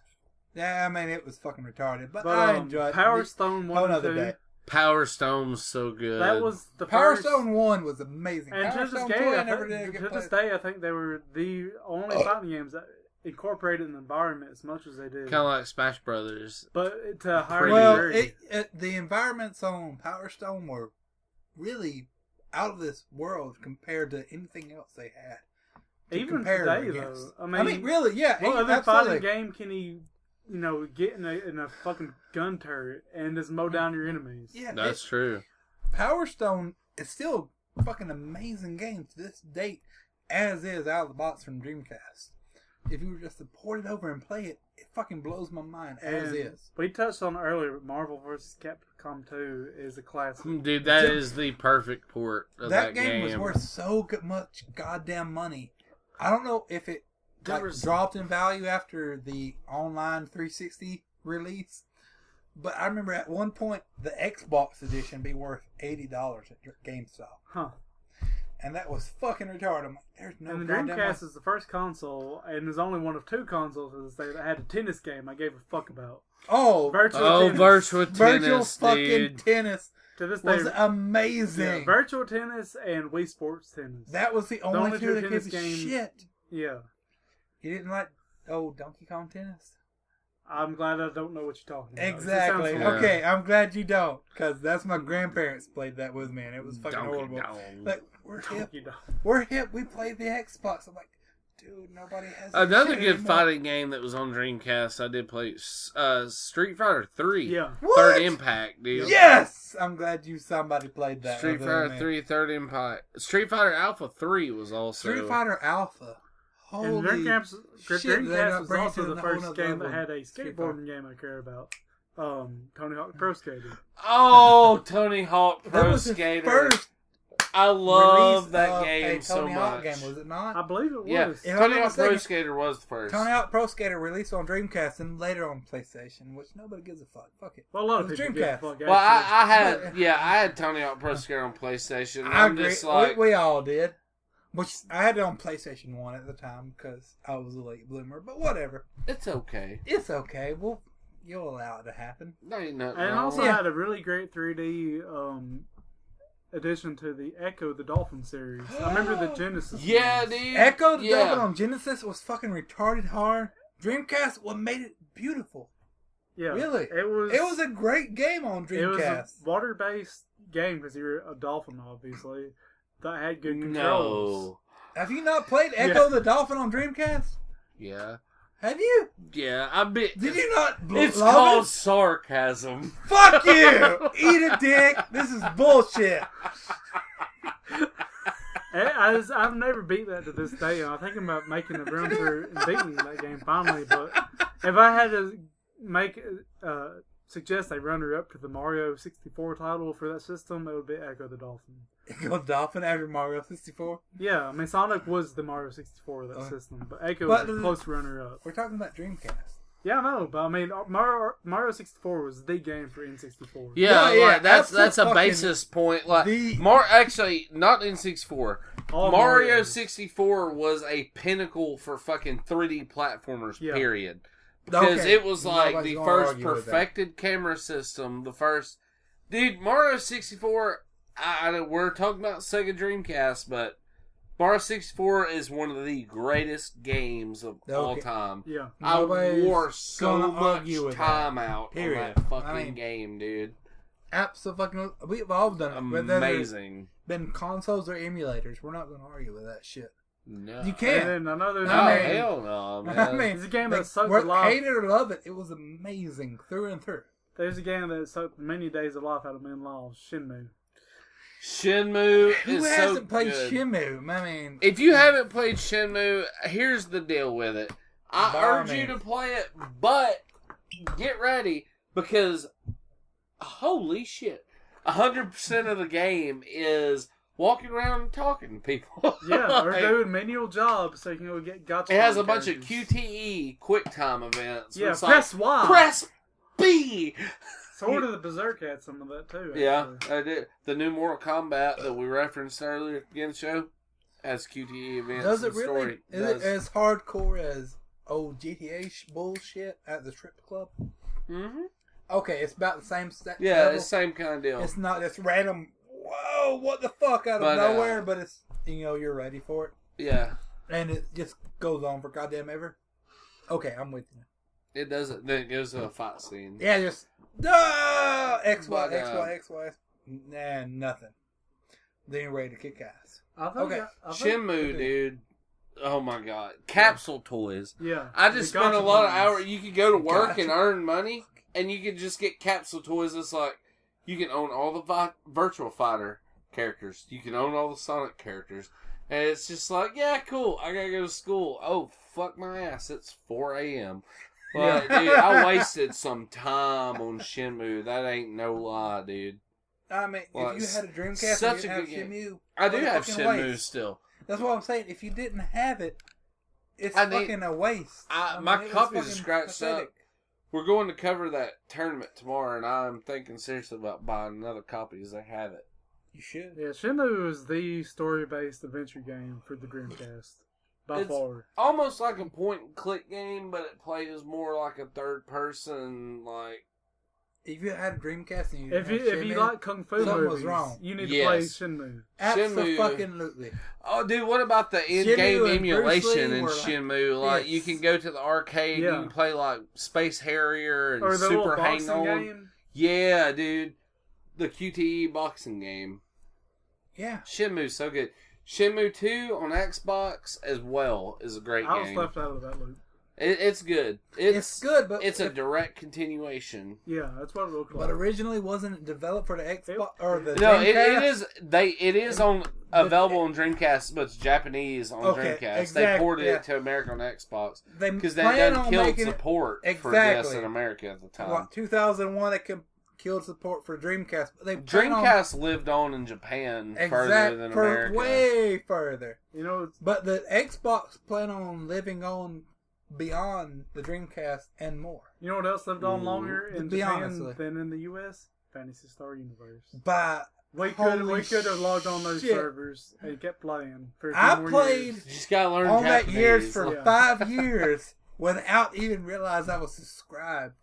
C: Yeah, I mean, it was fucking retarded. But,
B: But
C: I enjoyed
B: Power
C: it.
B: Stone 1
C: Whole
B: and
C: nother
B: 2.
C: day.
A: Power Stone's so good.
B: That was the
C: Power
B: first.
C: Stone 1 was amazing.
B: And
C: Power
B: to this
C: Stone
B: day,
C: 2
B: I
C: I never
B: think,
C: did get
B: to this
C: played.
B: day, I think they were the only fighting games that incorporated an environment as much as they did.
A: kind of like Smash Brothers.
B: But to a higher
C: Well,
B: degree.
C: the environments on Power Stone were really out of this world compared to anything else they had. to
B: Even
C: compare
B: today,
C: against.
B: though.
C: I mean, really, yeah.
B: What other
C: absolutely.
B: fighting game can he, get in a fucking gun turret and just mow down your enemies?
C: Yeah,
A: That's true.
C: Power Stone is still a fucking amazing game to this date, as is out of the box from Dreamcast. If you were just to port it over and play it, it fucking blows my mind as
B: And
C: is.
B: we touched on it earlier, but Marvel vs. Capcom 2 is a classic.
A: Dude, that is the perfect port of
C: That
A: that
C: game was worth so much goddamn money. I don't know if it dropped in value after the online 360 release, but I remember at one point the Xbox edition be worth $80 at GameStop.
B: Huh.
C: And that was fucking retarded. I'm like, there's no
B: And the
C: goddamn
B: Dreamcast is the first console, and there's only one of two consoles that had a tennis game I gave a fuck about.
C: Oh,
B: Virtual tennis.
A: Virtual
C: virtual
A: Tennis,
C: fucking
A: dude.
C: tennis
B: To this day,
C: was amazing.
B: yeah, Virtual Tennis and Wii Sports Tennis.
C: That was the only two that
B: tennis
C: gave a
B: games.
C: shit.
B: Yeah.
C: You didn't like Donkey Kong Tennis?
B: I'm glad I don't know what you're talking about.
C: Exactly.
B: It sounds
A: Yeah.
C: Okay, I'm glad you don't, because that's my grandparents played that with me, and it was fucking
A: Donkey
C: horrible.
A: Kong.
C: Like, we're hip.
B: Donkey Kong.
C: We're hip. We play the Xbox. I'm like, dude, nobody has that
A: Another
C: shit
A: good
C: anymore.
A: fighting game that was on Dreamcast I did play Street Fighter 3.
B: Yeah.
C: What?
A: Third Impact, dude.
C: Yes! I'm glad somebody played that.
A: Street
C: other than
A: Fighter
C: me.
A: 3 Third Impact. Street Fighter Alpha 3 was also.
C: Street Fighter Alpha.
B: And
C: Holy
B: Dreamcast
C: shit, they're not
B: was
C: bringing
B: also
C: to
B: the
C: whole
B: first
C: nother
B: game that
C: level.
B: had a
C: Street Fighter.
B: skateboarding game I care about. Tony Hawk Pro Skater.
A: Oh, Tony Hawk
C: That
A: Pro
C: was the
A: Skater.
C: first
A: I love
C: release
A: that
C: of
A: game
C: a
A: so
C: Tony Hawk
A: much.
C: game, was it not?
B: I believe it was.
A: Yeah,
C: If I'm
A: Tony
C: not
A: Hawk Pro
C: mistaken,
A: Skater was the first.
C: Tony Hawk Pro Skater released on Dreamcast and later on PlayStation, which nobody gives a fuck. Fuck it.
B: Well, a lot of
C: It was
B: people
C: Dreamcast.
B: get fuck
A: Well, I had Tony Hawk Pro Skater on PlayStation.
C: I
A: I'm
C: agree.
A: just like,
C: we all did. Which I had it on PlayStation 1 at the time because I was a late bloomer. But whatever.
A: it's okay.
C: It's okay. You'll allow it to happen.
A: No, you're not
B: And it
A: wrong.
B: also
C: Yeah.
B: had a really great 3D addition to the Echo the Dolphin series. I remember the Genesis.
A: Yeah,
B: ones.
A: dude.
C: Echo the Dolphin on Genesis was fucking retarded hard. Dreamcast, what made it beautiful?
B: Yeah,
C: Really?
B: It
C: was a great game on Dreamcast.
B: It was a water-based game because you're a dolphin, obviously. That had good controls.
A: No.
C: Have you not played Echo the Dolphin on Dreamcast?
A: Yeah.
C: Have you?
A: Yeah, I bet.
C: Did you not?
A: It's
C: love
A: called
C: it?
A: sarcasm.
C: Fuck you! Eat a dick. This is bullshit.
B: I've never beat that to this day. I'm thinking about making a run through and beating that game finally. But if I had to suggest a runner-up to the Mario 64 title for that system, it would be Echo the Dolphin.
C: Echo the Dolphin after Mario 64?
B: Yeah, I mean, Sonic was the Mario 64 of that system, but Echo was a close runner-up.
C: We're talking about Dreamcast.
B: Yeah, I know, but I mean, Mario 64 was the game for N64.
A: Yeah,
C: yeah,
A: that's a
C: fucking
A: basis point. Like
C: the-
A: actually, not N64.
B: All
A: Mario
B: Marios.
A: 64 was a pinnacle for fucking 3D platformers.
B: Yeah.
A: Period. Because
C: Okay,
A: it was like
C: nobody's
A: the
C: gonna
A: first
C: argue with that.
A: perfected camera system. The first, dude, Mario 64. I know we're talking about Sega Dreamcast, but Mario 64 is one of the greatest games of all time.
B: Yeah.
A: I
C: Nobody's
A: wore so
C: gonna
A: much
C: argue with
A: time
C: that.
A: out
C: Period.
A: on that fucking
C: I mean,
A: game, dude.
C: Absolutely. We've all done it. Whether
A: Amazing.
C: it's been consoles or emulators. We're not going to argue with that shit.
A: No.
C: You can't.
B: And then I know there's
A: No,
C: I mean-
A: hell no, man.
C: I mean,
B: It's a game
C: like,
B: that sucked
C: whether
B: a lot.
C: hate it or love it, it was amazing through and through.
B: There's a game that sucked many days of life out of me in law, Shenmue.
A: Shenmue
C: Who
A: is
C: hasn't
A: so
C: played
A: good.
C: Shenmue? I mean,
A: If you haven't played Shenmue, here's the deal with it. I
C: By all
A: urge you
C: means.
A: to play it, but get ready because holy shit, 100% of the game is walking around and talking to people.
B: Yeah, or
A: Like,
B: doing menial jobs so you can go get gotcha.
A: it has a bunch of
B: characters.
A: QTE QuickTime events. where
B: Yeah,
A: it's
B: press
A: like,
B: Y.
A: press B.
B: Sword of the Berserk had some of that too.
A: Yeah,
B: actually.
A: I did. The new Mortal Kombat that we referenced earlier in the show has QTE events.
C: does it
A: and
C: really?
A: Story.
C: Is
A: Does.
C: it as hardcore as old GTA bullshit at the strip club?
A: Mm-hmm.
C: Okay, it's about the same
A: Yeah,
C: level.
A: it's the same kind of deal.
C: It's not this random, whoa, what the fuck, out of
A: But,
C: nowhere, but it's, you're ready for it.
A: Yeah,
C: And it just goes on for goddamn ever. Okay, I'm with you.
A: it doesn't. Then it goes to a fight scene.
C: Yeah, just, X, Y,
A: But,
C: X, Y, X, Y. Nah, nothing. Then you're ready to kick ass.
B: I think
C: Okay.
B: I think-
A: Shenmue, dude. Oh my god, capsule toys.
B: Yeah.
A: I just
B: The
A: spent a
B: gotcha
A: lot of
B: ones.
A: hours. You could go to work
C: Gotcha.
A: and earn money, and you could just get capsule toys. It's like you can own all the Virtual Fighter characters. You can own all the Sonic characters, and it's just like, yeah, cool. I gotta go to school. Oh, fuck my ass! It's 4 a.m. But dude, I wasted some time on Shenmue. That ain't no lie, dude.
C: I mean,
A: Well,
C: if you had a Dreamcast
A: such
C: and you
A: a
C: didn't
A: good
C: have
A: game.
C: Shenmue,
A: I do
C: what a
A: have
C: fucking
A: Shenmue
C: waste.
A: still.
C: That's what I'm saying. If you didn't have it, it's
A: I need-
C: fucking a waste.
A: My
C: it was
A: copies are
C: fucking
A: scratched up.
C: pathetic.
A: We're going to cover that tournament tomorrow, and I'm thinking seriously about buying another copy as I have it.
C: You should.
B: Yeah, Shenmue is the story-based adventure game for the Dreamcast. By
A: It's-
B: far.
A: Almost like a point-and-click game, but it plays more like a third-person, like...
C: If you had a Dreamcast and you
B: If you
C: didn't have
B: if you
C: Shenmue,
B: like Kung Fu
C: something was
B: movies,
C: wrong.
B: you need to play
A: Yes.
B: Shenmue.
C: absolutely.
A: Oh, dude, what about the
C: Shenmue
A: in-game
C: and
A: emulation
C: Bruce Lee
A: in
C: were like-
A: Shenmue? Like,
C: Yes.
A: you can go to the arcade,
B: Yeah.
A: you can play, like, Space Harrier and
B: Or the little
A: Super
B: boxing
A: Hang-On.
B: game.
A: Yeah, dude. The QTE boxing game.
C: Yeah.
A: Shenmue's so good. Shenmue 2 on Xbox as well is a great
B: I was
A: game.
B: left out of that loop.
A: It's good.
C: It's good, but
A: It's a
C: if-
A: direct continuation.
B: Yeah, that's what it looked like.
C: but originally wasn't it developed for the Xbox or the
A: No, it
C: Dreamcast?
A: is. It is on available on Dreamcast, but it's Japanese on
C: Okay,
A: Dreamcast. They
C: exact-
A: ported
C: yeah.
A: it to America on Xbox
C: They
A: because they
C: plan
A: done
C: on
A: killed
C: making it-
A: support for
C: Exactly.
A: this in America at the time.
C: What 2001 they killed support for Dreamcast, but they plan on-
A: Dreamcast lived on in Japan further than
C: for
A: America.
C: way further.
B: You know,
C: But the Xbox plan on living on beyond the Dreamcast and more.
B: you know what else lived on longer
C: To
B: in
C: be
B: Japan
C: honestly.
B: than in the U.S.? Fantasy Star Universe.
C: But
B: We could
C: Holy
B: have logged on those
C: shit.
B: servers and kept playing for a few
C: I
B: more
C: played
B: years.
A: You just gotta learn
C: on that
A: Japanese.
C: years for
B: Yeah.
C: 5 years without even realizing I was subscribed.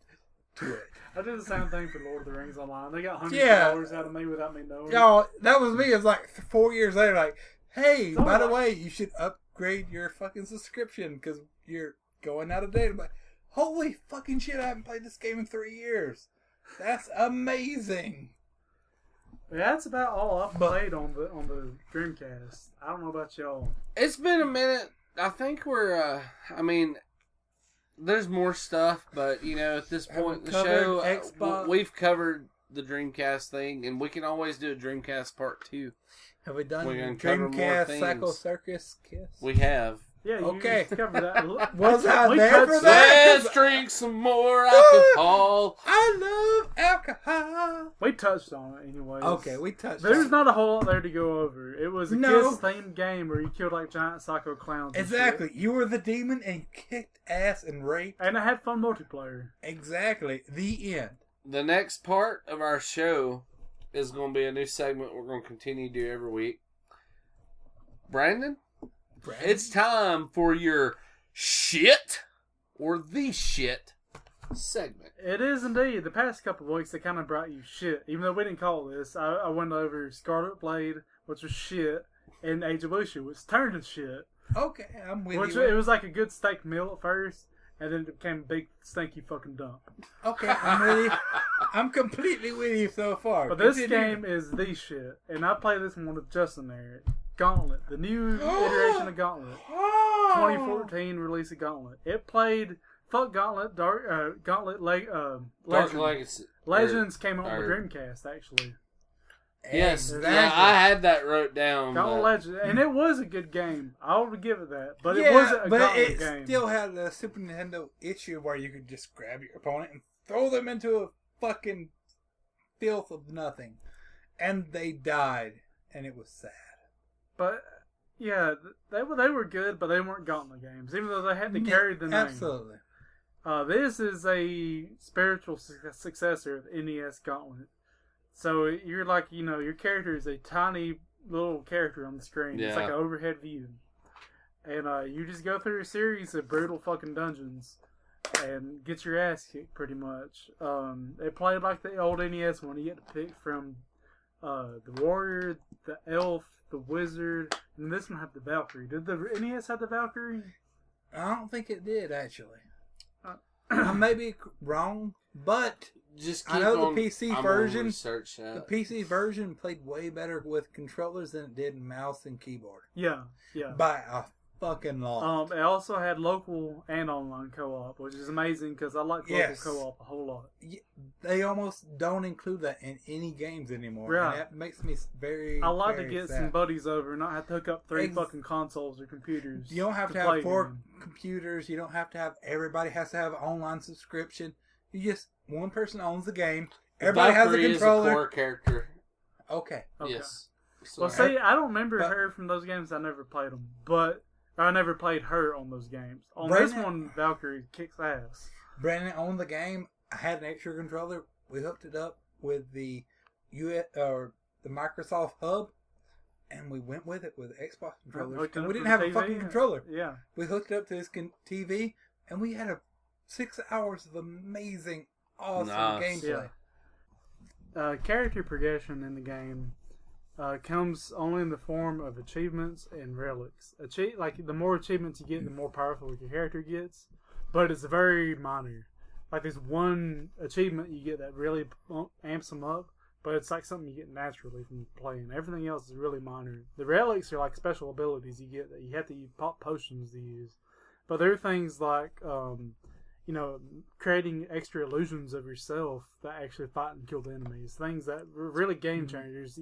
C: to it.
B: I did the same thing for Lord of the Rings Online. They got hundreds
C: Yeah.
B: of dollars out of me without me knowing.
C: Y'all, that was me. It's like 4 years later, like, hey,
B: So
C: by the
B: like-
C: way, you should upgrade your fucking subscription because you're going out of date. I'm like, holy fucking shit, I haven't played this game in 3 years. That's amazing.
B: Yeah, that's about all I've played on the Dreamcast. I don't know about y'all.
A: It's been a minute. I think we're. There's more stuff, but at this point in the show,
C: Xbox?
A: we've covered the Dreamcast thing, and we can always do a Dreamcast Part 2.
C: Have we done
A: We're gonna cover more
C: Dreamcast
A: things.
C: Psycho Circus Kiss?
A: We have.
B: Yeah, you
C: Okay.
B: just covered that.
C: Was I
B: We
C: there
B: touched
C: for that?
A: Let's drink some more alcohol.
C: I love alcohol.
B: We touched on it anyways.
C: Okay, we touched
B: There's
C: on
B: not a whole lot there to go over. It was a
C: No.
B: Kiss-themed game where you killed like giant psycho clowns.
C: it.
B: and
C: Exactly.
B: shit.
C: You were the demon and kicked ass and raped.
B: And it had fun multiplayer.
C: Exactly. The end.
A: The next part of our show is going to be a new segment we're going to continue to do every week. Brandon, it's time for your shit or the shit segment.
B: It is indeed. The past couple of weeks, they kind of brought you shit. Even though we didn't call it this, I went over Scarlet Blade, which was shit, and Age of Lucia, which turned to shit.
C: Okay, I'm with
B: Which
C: you.
B: it was like a good steak meal at first, and then it became a big stinky fucking dump.
C: Okay, I'm with you. I'm completely with you so far.
B: But this
C: Continue.
B: game is the shit, and I play this one with Justin there. Gauntlet, the new iteration of Gauntlet. 2014 release of Gauntlet. It played Gauntlet, Gauntlet
A: Dark
B: Legends.
A: Legacy.
B: Legends came out on the
A: or-
B: Dreamcast actually.
A: Yes,
B: Exactly.
A: yeah, I had that wrote down.
B: Gauntlet
A: but-
B: Legends, and it was a good game. I would give it that, but
C: yeah,
B: it wasn't a
C: but
B: Gauntlet
C: it
B: game.
C: still had the Super Nintendo issue where you could just grab your opponent and throw them into a fucking filth of nothing, and they died, and it was sad.
B: But yeah, they were good, but they weren't Gauntlet games, even though they had to carry the name.
C: Absolutely.
B: This is a spiritual successor of NES Gauntlet. So you're like, your character is a tiny little character on the screen. It's like
A: Yeah.
B: an overhead view. And you just go through a series of brutal fucking dungeons and get your ass kicked pretty much. It played like the old NES one. You get to pick from the warrior, the elf, the wizard, and this one had the Valkyrie. Did the NES have the Valkyrie?
C: I don't think it did, actually. I may be wrong, but
A: Just keep
C: I know
A: on,
C: the PC
A: I'm gonna
C: version.
A: research that.
C: The PC version played way better with controllers than it did mouse and keyboard.
B: Yeah.
C: By a fucking lot.
B: It also had local and online co-op, which is amazing because I like local
C: Yes.
B: co-op a whole lot.
C: They almost don't include that in any games anymore.
B: Right.
C: And that makes me very
B: I like to
C: very
B: get
C: sad.
B: some buddies over and not have to hook up three
C: Ex-
B: fucking consoles or computers.
C: You don't have to
B: play
C: have 4
B: game.
C: computers. You don't have to have everybody has to have an online subscription. You just one person owns the game. Everybody
A: Valkyrie
C: has a
A: is
C: controller.
A: a core character.
C: Okay.
B: Okay.
A: Yes. So,
B: Well, see, I don't remember
C: But-
B: her from those games. I never played them, but I never played her on those games. On
C: Brandon-
B: this one, Valkyrie kicks ass.
C: Brandon owned the game. I had an extra controller. We hooked it up with the the Microsoft Hub, and we went with it with Xbox controllers.
B: Hooked it
C: And
B: up
C: we
B: to
C: didn't
B: the
C: have a
B: TV.
C: fucking controller.
B: Yeah.
C: We hooked it up to this TV, and we had 6 hours of amazing, awesome
A: Nice.
C: gameplay.
B: Character progression in the game comes only in the form of achievements and relics. Like the more achievements you get, the more powerful your character gets. But it's very minor. Like there's one achievement you get that really amps them up, but it's like something you get naturally from playing. Everything else is really minor. The relics are like special abilities you get that you have to pop potions to use. But there are things like creating extra illusions of yourself that actually fight and kill the enemies. Things that are really game changers.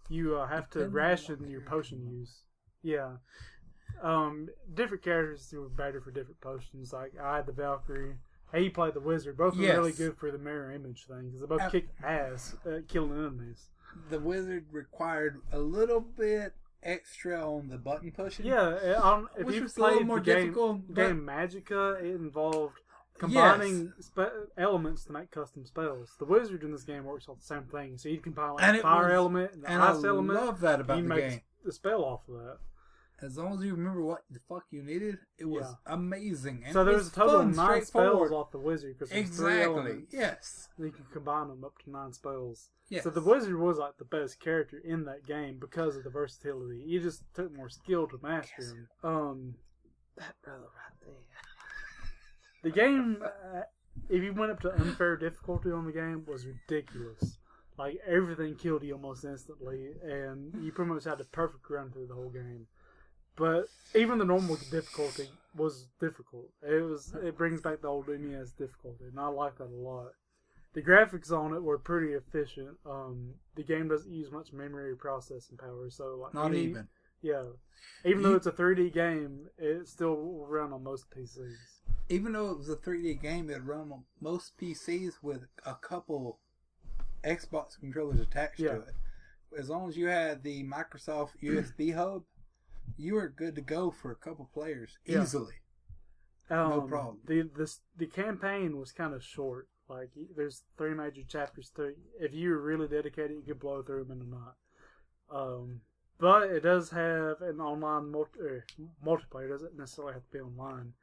B: You have to ration your potion use. Yeah. Different characters were better for different potions. Like I had the Valkyrie. He played the wizard. Both were really good for the mirror image thing because they both kick ass at killing enemies.
C: The wizard required a little bit extra on the button pushing.
B: Yeah, if
C: Which
B: you
C: was a little
B: played
C: more
B: the game,
C: difficult,
B: game Magica, it involved combining elements to make custom spells. The wizard in this game works off the same thing. So you combine like
C: And
B: the
C: it
B: fire
C: was-
B: element and the
C: And
B: ice
C: I
B: element.
C: love that about
B: you
C: the
B: make
C: game.
B: the spell off of that.
C: as long as you remember what the fuck you needed, it was amazing. And
B: so there was a total of 9 spells
C: off
B: off the wizard. Cause
C: exactly. Yes.
B: You can combine them up to 9 spells.
C: Yes.
B: So the wizard was like the best character in that game because of the versatility. You just took more skill to master him.
D: That brother right there.
B: The game, if you went up to unfair difficulty on the game, was ridiculous. Like, everything killed you almost instantly, and you pretty much had a perfect run through the whole game. But even the normal difficulty was difficult. It brings back the old NES difficulty, and I like that a lot. The graphics on it were pretty efficient. The game doesn't use much memory processing power, so like
C: not even.
B: Yeah, even though it's a 3D game, it still will run on most PCs.
C: Even though it was a 3D game, it run on most PCs with a couple Xbox controllers attached to it. As long as you had the Microsoft USB hub, you were good to go for a couple players easily. No problem.
B: The campaign was kind of short. Like, there's 3 major chapters to it. If you were really dedicated, you could blow through them in a night. But it does have an online multiplayer. It doesn't necessarily have to be online.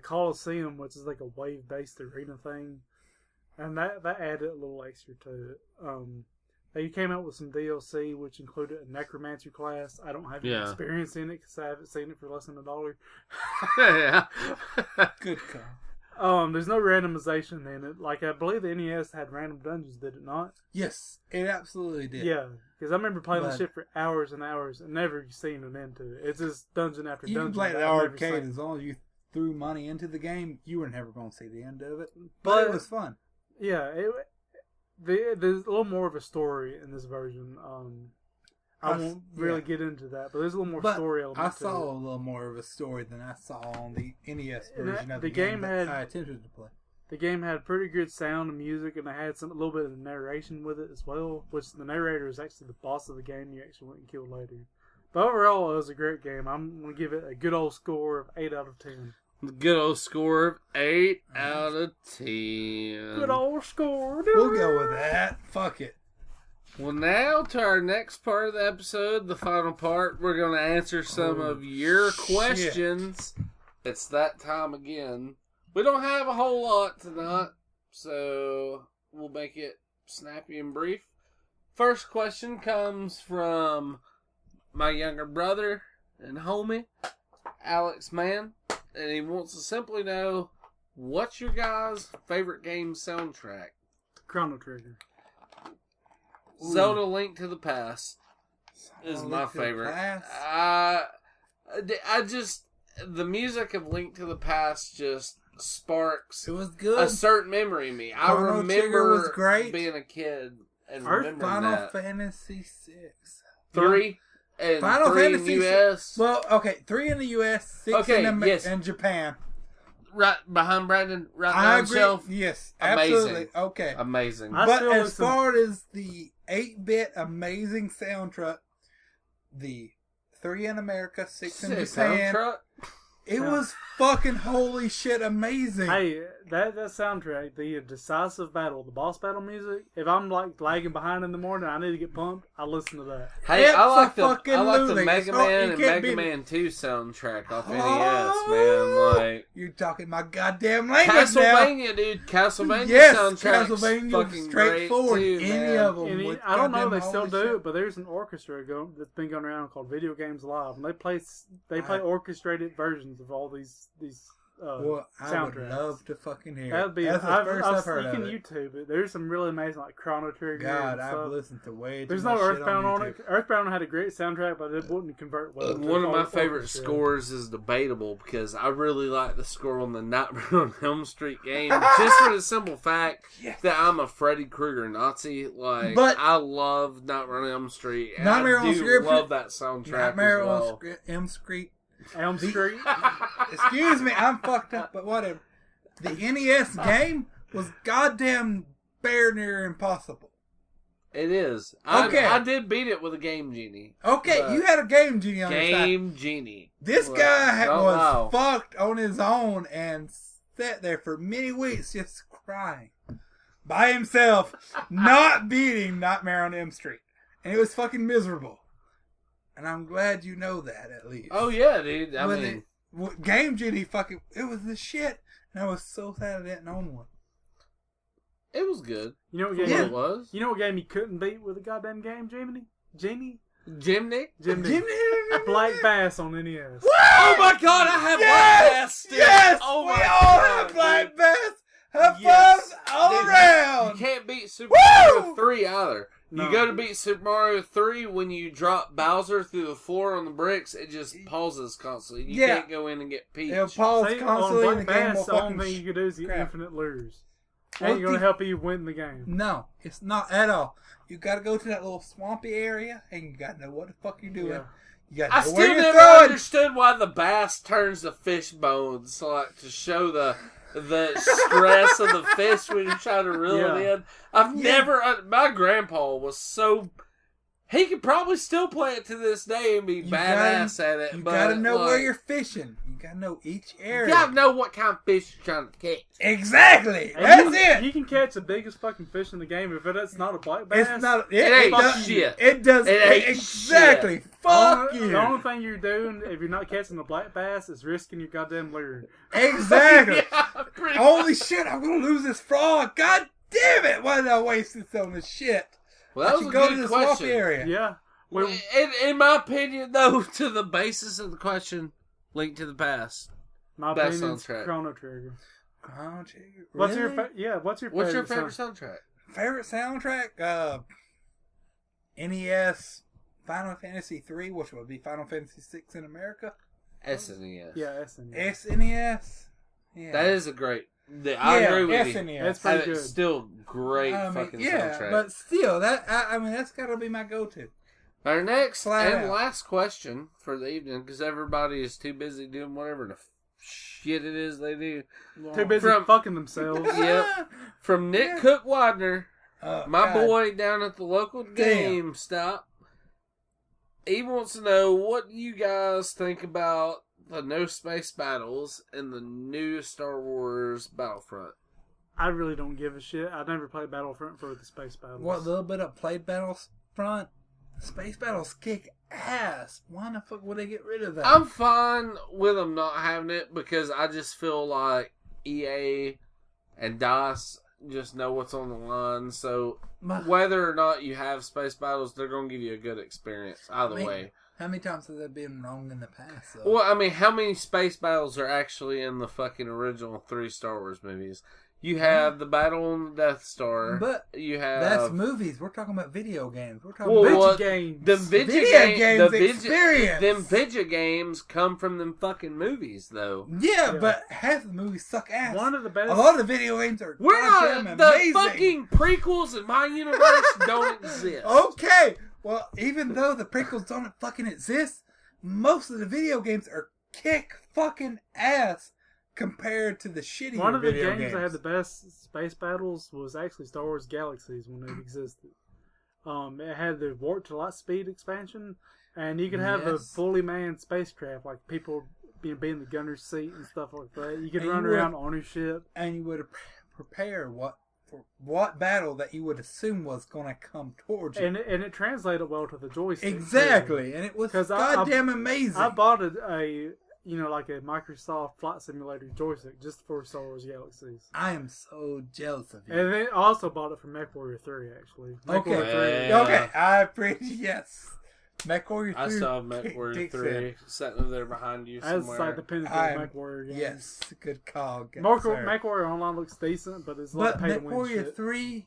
B: Coliseum, which is like a wave-based arena thing, and that added a little extra to it. They came out with some DLC, which included a necromancer class. I don't have any experience in it because I haven't seen it for less than $1.
A: Yeah.
C: Good call.
B: There's no randomization in it. Like, I believe the NES had random dungeons, did it not?
C: Yes, it absolutely did.
B: Yeah, because I remember playing this shit for hours and hours and never seen an end to it. It's just dungeon after dungeon.
C: You can play the arcade as long as you threw money into the game. You were never going to see the end of it, but it was fun.
B: Yeah, there's a little more of a story in this version. I won't really get into that, but there's a little more story element.
C: I saw a little more of a story than I saw on the NES version of the game that I attempted to play.
B: The game had pretty good sound and music, and it had a little bit of narration with it as well, which the narrator is actually the boss of the game you actually went and killed later. But overall, it was a great game. I'm going to give it a good old score of 8 out of 10.
A: Good old score of 8 out of 10.
B: Good old score.
C: We'll go with that. Fuck it.
A: Well, now to our next part of the episode, the final part. We're going to answer some of your questions. It's that time again. We don't have a whole lot tonight, so we'll make it snappy and brief. First question comes from my younger brother and homie, Alex Mann. And he wants to simply know, what's your guys' favorite game soundtrack?
B: Chrono Trigger.
A: Zelda Link to the Past is my favorite. The music of Link to the Past just sparks
C: it was good.
A: A certain memory in me.
C: Chrono
A: I remember
C: Trigger was great.
A: Being a kid and
C: remembering
A: Final
C: that. Fantasy 6.
A: 3. And
C: Final
A: 3
C: Fantasy
A: in the US.
C: Well, okay, 3 in the US, 6 in Japan.
A: Right behind Brandon, right down shelf.
C: Yes,
A: amazing.
C: Absolutely. Okay.
A: Amazing.
C: But as far as the 8-bit amazing soundtrack, the 3 in America, 6 in Japan, it was fucking holy shit amazing.
B: Hey, that soundtrack, the decisive battle, the boss battle music, if I'm like lagging behind in the morning, I need to get pumped, I listen to that.
A: Hey, I like the Mega Man and Mega Man 2 soundtrack off NES, man. Like,
C: you're talking my goddamn language
A: Castlevania,
C: now.
A: Dude. Castlevania
C: soundtrack.
A: Castlevania
C: fucking straightforward.
A: Too,
C: any of them.
B: I don't know if they still do it, but there's an orchestra that's been going around called Video Games Live, and they play orchestrated versions of all these
C: well, I
B: soundtracks.
C: would love to fucking hear.
B: That'd be.
C: That's the first I've heard of it.
B: You can YouTube it. There's some really amazing like Chrono Trigger.
C: God, I've listened to way too
B: There's
C: much
B: no
C: shit
B: Earthbound on
C: YouTube.
B: it. Earthbound had a great soundtrack, but it wouldn't convert well.
A: One of my favorite scores is debatable because I really like the score on the Nightmare on Elm Street game, just for the simple fact that I'm a Freddy Krueger Nazi. Like, but I love Nightmare on Elm Street. And
C: Nightmare
A: I
C: on
A: do love that soundtrack
C: Nightmare
A: as well.
C: on Elm Street.
B: Elm Street.
C: Excuse me, I'm fucked up, but whatever. The NES game was goddamn bare near impossible.
A: It is.
C: Okay.
A: I did beat it with a Game Genie.
C: Okay, you had a Game Genie on your side.
A: Game Genie.
C: This guy was fucked on his own and sat there for many weeks just crying by himself, not beating Nightmare on Elm Street. And it was fucking miserable. And I'm glad you know that, at least.
A: Oh, yeah, dude. I mean...
C: Game Genie it was the shit. And I was so sad I didn't own one.
A: It was good.
B: You know what game it was? You know what game you couldn't beat with a goddamn game, Jiminy?
A: Jimny?
B: Black Bass on NES.
A: Woo! Oh my god, I have Black Bass still.
C: Yes!
A: Oh my
C: we
A: god.
C: all have Black Bass. Have fun all around.
A: You can't beat Super Mario 3 either. No. You go to beat Super Mario 3 when you drop Bowser through the floor on the bricks, it just pauses constantly. You can't go in and get Peach.
C: It'll pause constantly and the game will
B: the only thing you can do is get infinite lures. Ain't going to help you win the game.
C: No, it's not at all. You got to go to that little swampy area and you got to know what the fuck you're doing. Yeah. You got to know where you're
A: never understood why the bass turns to fish bones, like to show the stress of the fish when you try to reel it in. I've never... my grandpa was so... He could probably still play it to this day and be badass at it.
C: You gotta know where you're fishing. You gotta know each area.
A: You gotta know what kind of fish you're trying to catch.
C: Exactly. That's it.
B: You can catch the biggest fucking fish in the game if it's not a black bass.
C: It's not.
A: It ain't shit.
C: It does.
A: It ain't
C: exactly.
A: Shit.
C: Fuck you.
B: The only thing you're doing if you're not catching the black bass is risking your goddamn lure.
C: Exactly. Holy shit! I'm gonna lose this frog. God damn it! Why did I waste this on this shit?
A: Well, that was a
C: go
A: good
C: to the
A: question.
C: swamp area.
B: Yeah.
A: Well, in my opinion, though, to the basis of the question, Link to the Past.
B: My
A: best
B: opinion is
A: soundtrack.
B: Chrono Trigger.
C: Chrono Trigger.
B: What's
C: really?
B: What's your
A: favorite soundtrack?
C: Favorite soundtrack? NES Final Fantasy 3, which would be Final Fantasy 6 in America.
A: SNES.
B: Yeah, SNES.
C: SNES. Yeah.
A: That is a great... I agree with
C: SNES.
A: you.
B: That's pretty good.
A: It's still great fucking soundtrack.
C: But still, that's got to be my go-to.
A: Our next and last question for the evening, because everybody is too busy doing whatever the shit it is they do.
B: Yeah. Too busy fucking themselves.
A: Yep. From Nick Cook Widener, my boy down at the local GameStop. He wants to know, what do you guys think about the no space battles in the new Star Wars Battlefront?
B: I really don't give a shit. I never played Battlefront for the space battles.
C: What little bit of played Battlefront? Space battles kick ass. Why the fuck would they get rid of that?
A: I'm fine with them not having it because I just feel like EA and DICE just know what's on the line. So whether or not you have space battles, they're going to give you a good experience either way.
C: How many times have they been wrong in the past, though?
A: Well, I mean, how many space battles are actually in the fucking original 3 Star Wars movies? You have the battle on the Death Star.
C: But
A: you have...
C: that's movies. We're talking about video games. We're talking about
B: video games.
A: The
C: video games experience.
A: Them video games come from them fucking movies, though.
C: Yeah, but half the movies suck ass.
B: One of the best.
C: A lot of the video games are goddamn
A: the
C: amazing.
A: Fucking prequels in my universe don't exist.
C: Okay. Well, even though the prequels don't fucking exist, most of the video games are kick fucking ass compared to the shitty
B: One of the
C: video
B: games that had the best space battles was actually Star Wars Galaxies when it existed. It had the warp to light speed expansion, and you could have a fully manned spacecraft, like people being in the gunner's seat and stuff like that. You could run around on your ship,
C: and you would prepare what battle that you would assume was going to come towards you.
B: And it translated well to the joystick.
C: Exactly, and it was goddamn amazing.
B: I bought like a Microsoft Flight Simulator joystick just for Star Wars Galaxies.
C: I am so jealous of you.
B: And then I also bought it from MechWarrior 3, actually.
C: Okay, I appreciate MechWarrior 3.
A: I saw MechWarrior 3 sitting over there behind you somewhere.
B: That's like the pinnacle of MechWarrior games.
C: Yes, good call.
B: MechWarrior Online looks decent, but it's a lot of pay to win shit.
C: MechWarrior 3,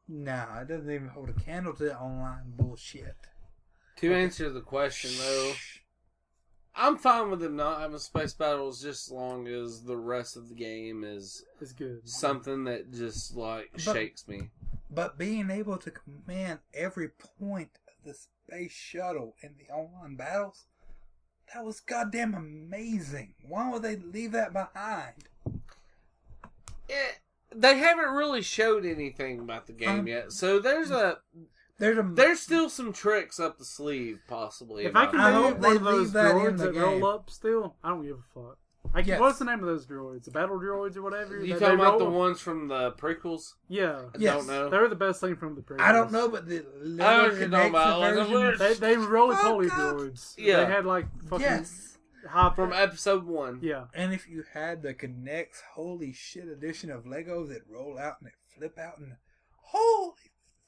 C: it doesn't even hold a candle to the online bullshit.
A: To answer the question, though, I'm fine with them not having space battles just as long as the rest of the game is
B: good.
A: Something that just shakes me.
C: But being able to command every point of the space shuttle in the online battles, that was goddamn amazing. Why would they leave that behind?
A: They haven't really showed anything about the game yet, so there's still some tricks up the sleeve, possibly.
B: If I can do one of those droids that roll up still, I don't give a fuck.
C: Yes.
B: What's the name of those droids? The battle droids or whatever?
A: You
B: They
A: talking about the
B: roll-
A: ones from the prequels?
B: Yeah.
A: I
C: Yes.
A: don't know.
B: They were the best thing from the prequels.
C: I don't know, but the
A: I
C: Lego
A: know what you're talking about.
C: Connects version.
B: They were roly-poly
C: Fuck up.
B: droids.
A: Yeah.
B: They had like fucking
C: Yes.
B: high
A: From episode 1.
B: Yeah.
C: And if you had the Connects Holy Shit edition of Lego that roll out and they flip out and holy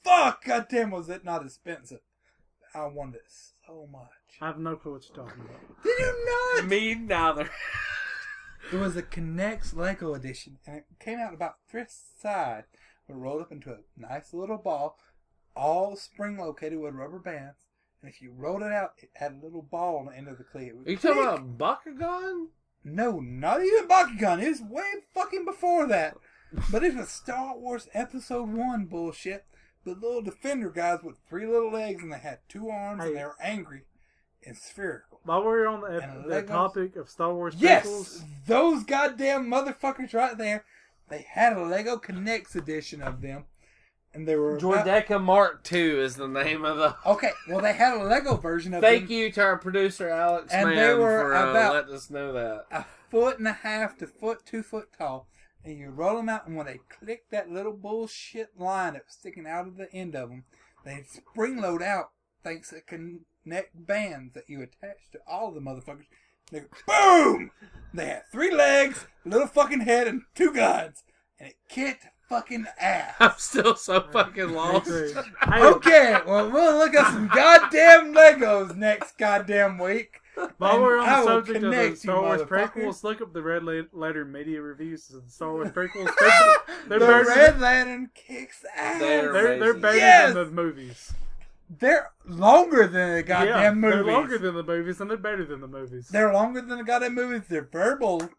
C: fuck, goddamn, was it not expensive? I wanted it so much.
B: I have no clue what you're talking about.
C: Did you not?
A: Me neither.
C: It was a Connects Lego edition, and it came out about this side, but rolled up into a nice little ball, all spring located with rubber bands. And if you rolled it out, it had a little ball on the end of the cleat.
A: Are you talking about Bakugan?
C: No, not even Bakugan. It was way fucking before that. But it was Star Wars Episode 1 bullshit. The little defender guys with 3 little legs, and they had 2 arms, and they were angry and spherical.
B: While we're on
C: And
B: the
C: Legos?
B: topic of Star Wars
C: Yes!
B: prequels,
C: Those goddamn motherfuckers right there. They had a Lego Connects edition of them. And they were about...
A: Jordeca Mark II is the name of the...
C: Okay, well they had a Lego version of them.
A: Thank you to our producer, Alex
C: And
A: Mann,
C: they were
A: for
C: about
A: letting us know that.
C: 1.5 to 2 foot tall. And you roll them out, and when they click that little bullshit line that was sticking out of the end of them, they spring load out thanks to Connect bands that you attach to all the motherfuckers. They go, boom! They had 3 legs, a little fucking head, and 2 guns. And it kicked fucking ass.
A: I'm still so fucking lost.
B: Hey,
C: Okay, well, we'll look at some goddamn Legos next goddamn week.
B: while we're
C: And
B: on
C: I
B: the
C: will
B: subject of the
C: connect you,
B: Star Wars
C: motherfucker.
B: prequels, look up the Red Letter Media reviews of the Star Wars prequels.
C: The
B: better-
C: Red Lantern kicks ass.
A: They're
B: They're
A: amazing.
B: better
C: Yes!
B: than the movies.
C: They're longer than the goddamn movies.
B: They're longer than the movies, and they're better than the movies.
C: They're longer than the goddamn movies. They're verbal,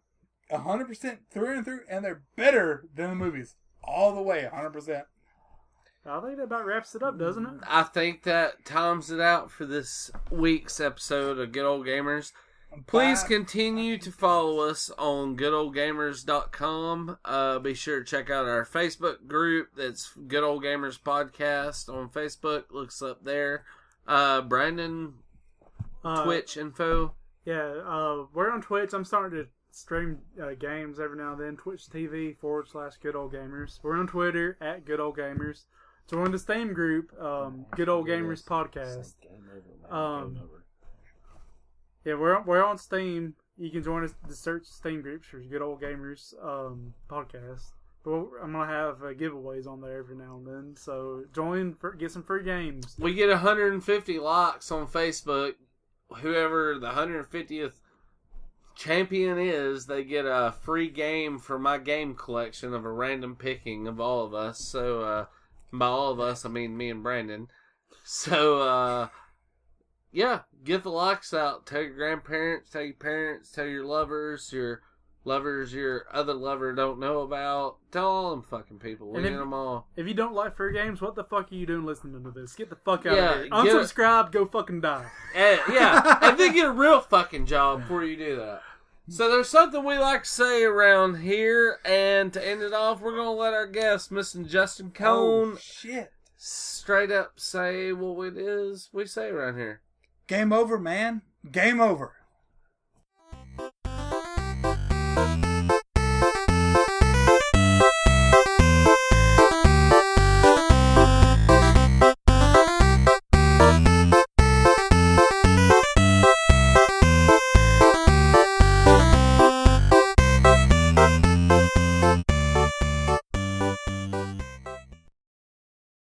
C: 100% through and through, and they're better than the movies. All the way, 100%.
B: I think that about wraps it up, doesn't it?
A: I think that times it out for this week's episode of Good Ole Gamers. Please
C: Bye.
A: continue to follow us on goodolegamers.com. Be sure to check out our Facebook group. That's Good Ole Gamers Podcast on Facebook. Looks up there. Brandon, Twitch info.
B: Yeah, we're on Twitch. I'm starting to stream games every now and then. Twitch TV / Good Ole Gamers. We're on Twitter at Good Ole Gamers. Join the Steam group, Good Ole Gamers Podcast. Yeah, we're on Steam. You can join us to search Steam groups for Good Ole Gamers Podcast. But I'm gonna have giveaways on there every now and then. So join, get some free games.
A: We get 150 likes on Facebook. Whoever the 150th champion is, they get a free game for my game collection of a random picking of all of us. So, by all of us, I mean me and Brandon. So, yeah, get the likes out. Tell your grandparents, tell your parents, tell your lovers your other lover don't know about. Tell all them fucking people. We
B: And
A: get them all.
B: If you don't like free games, what the fuck are you doing listening to this? Get the fuck out
A: Yeah,
B: of here.
A: get it.
B: Unsubscribe, go fucking die.
A: And, yeah, and then get a real fucking job before you do that. So there's something we like to say around here, and to end it off, we're going to let our guest, Mr. Justin Cone,
C: Oh, shit.
A: straight up say what it is we say around here.
C: Game over, man. Game over.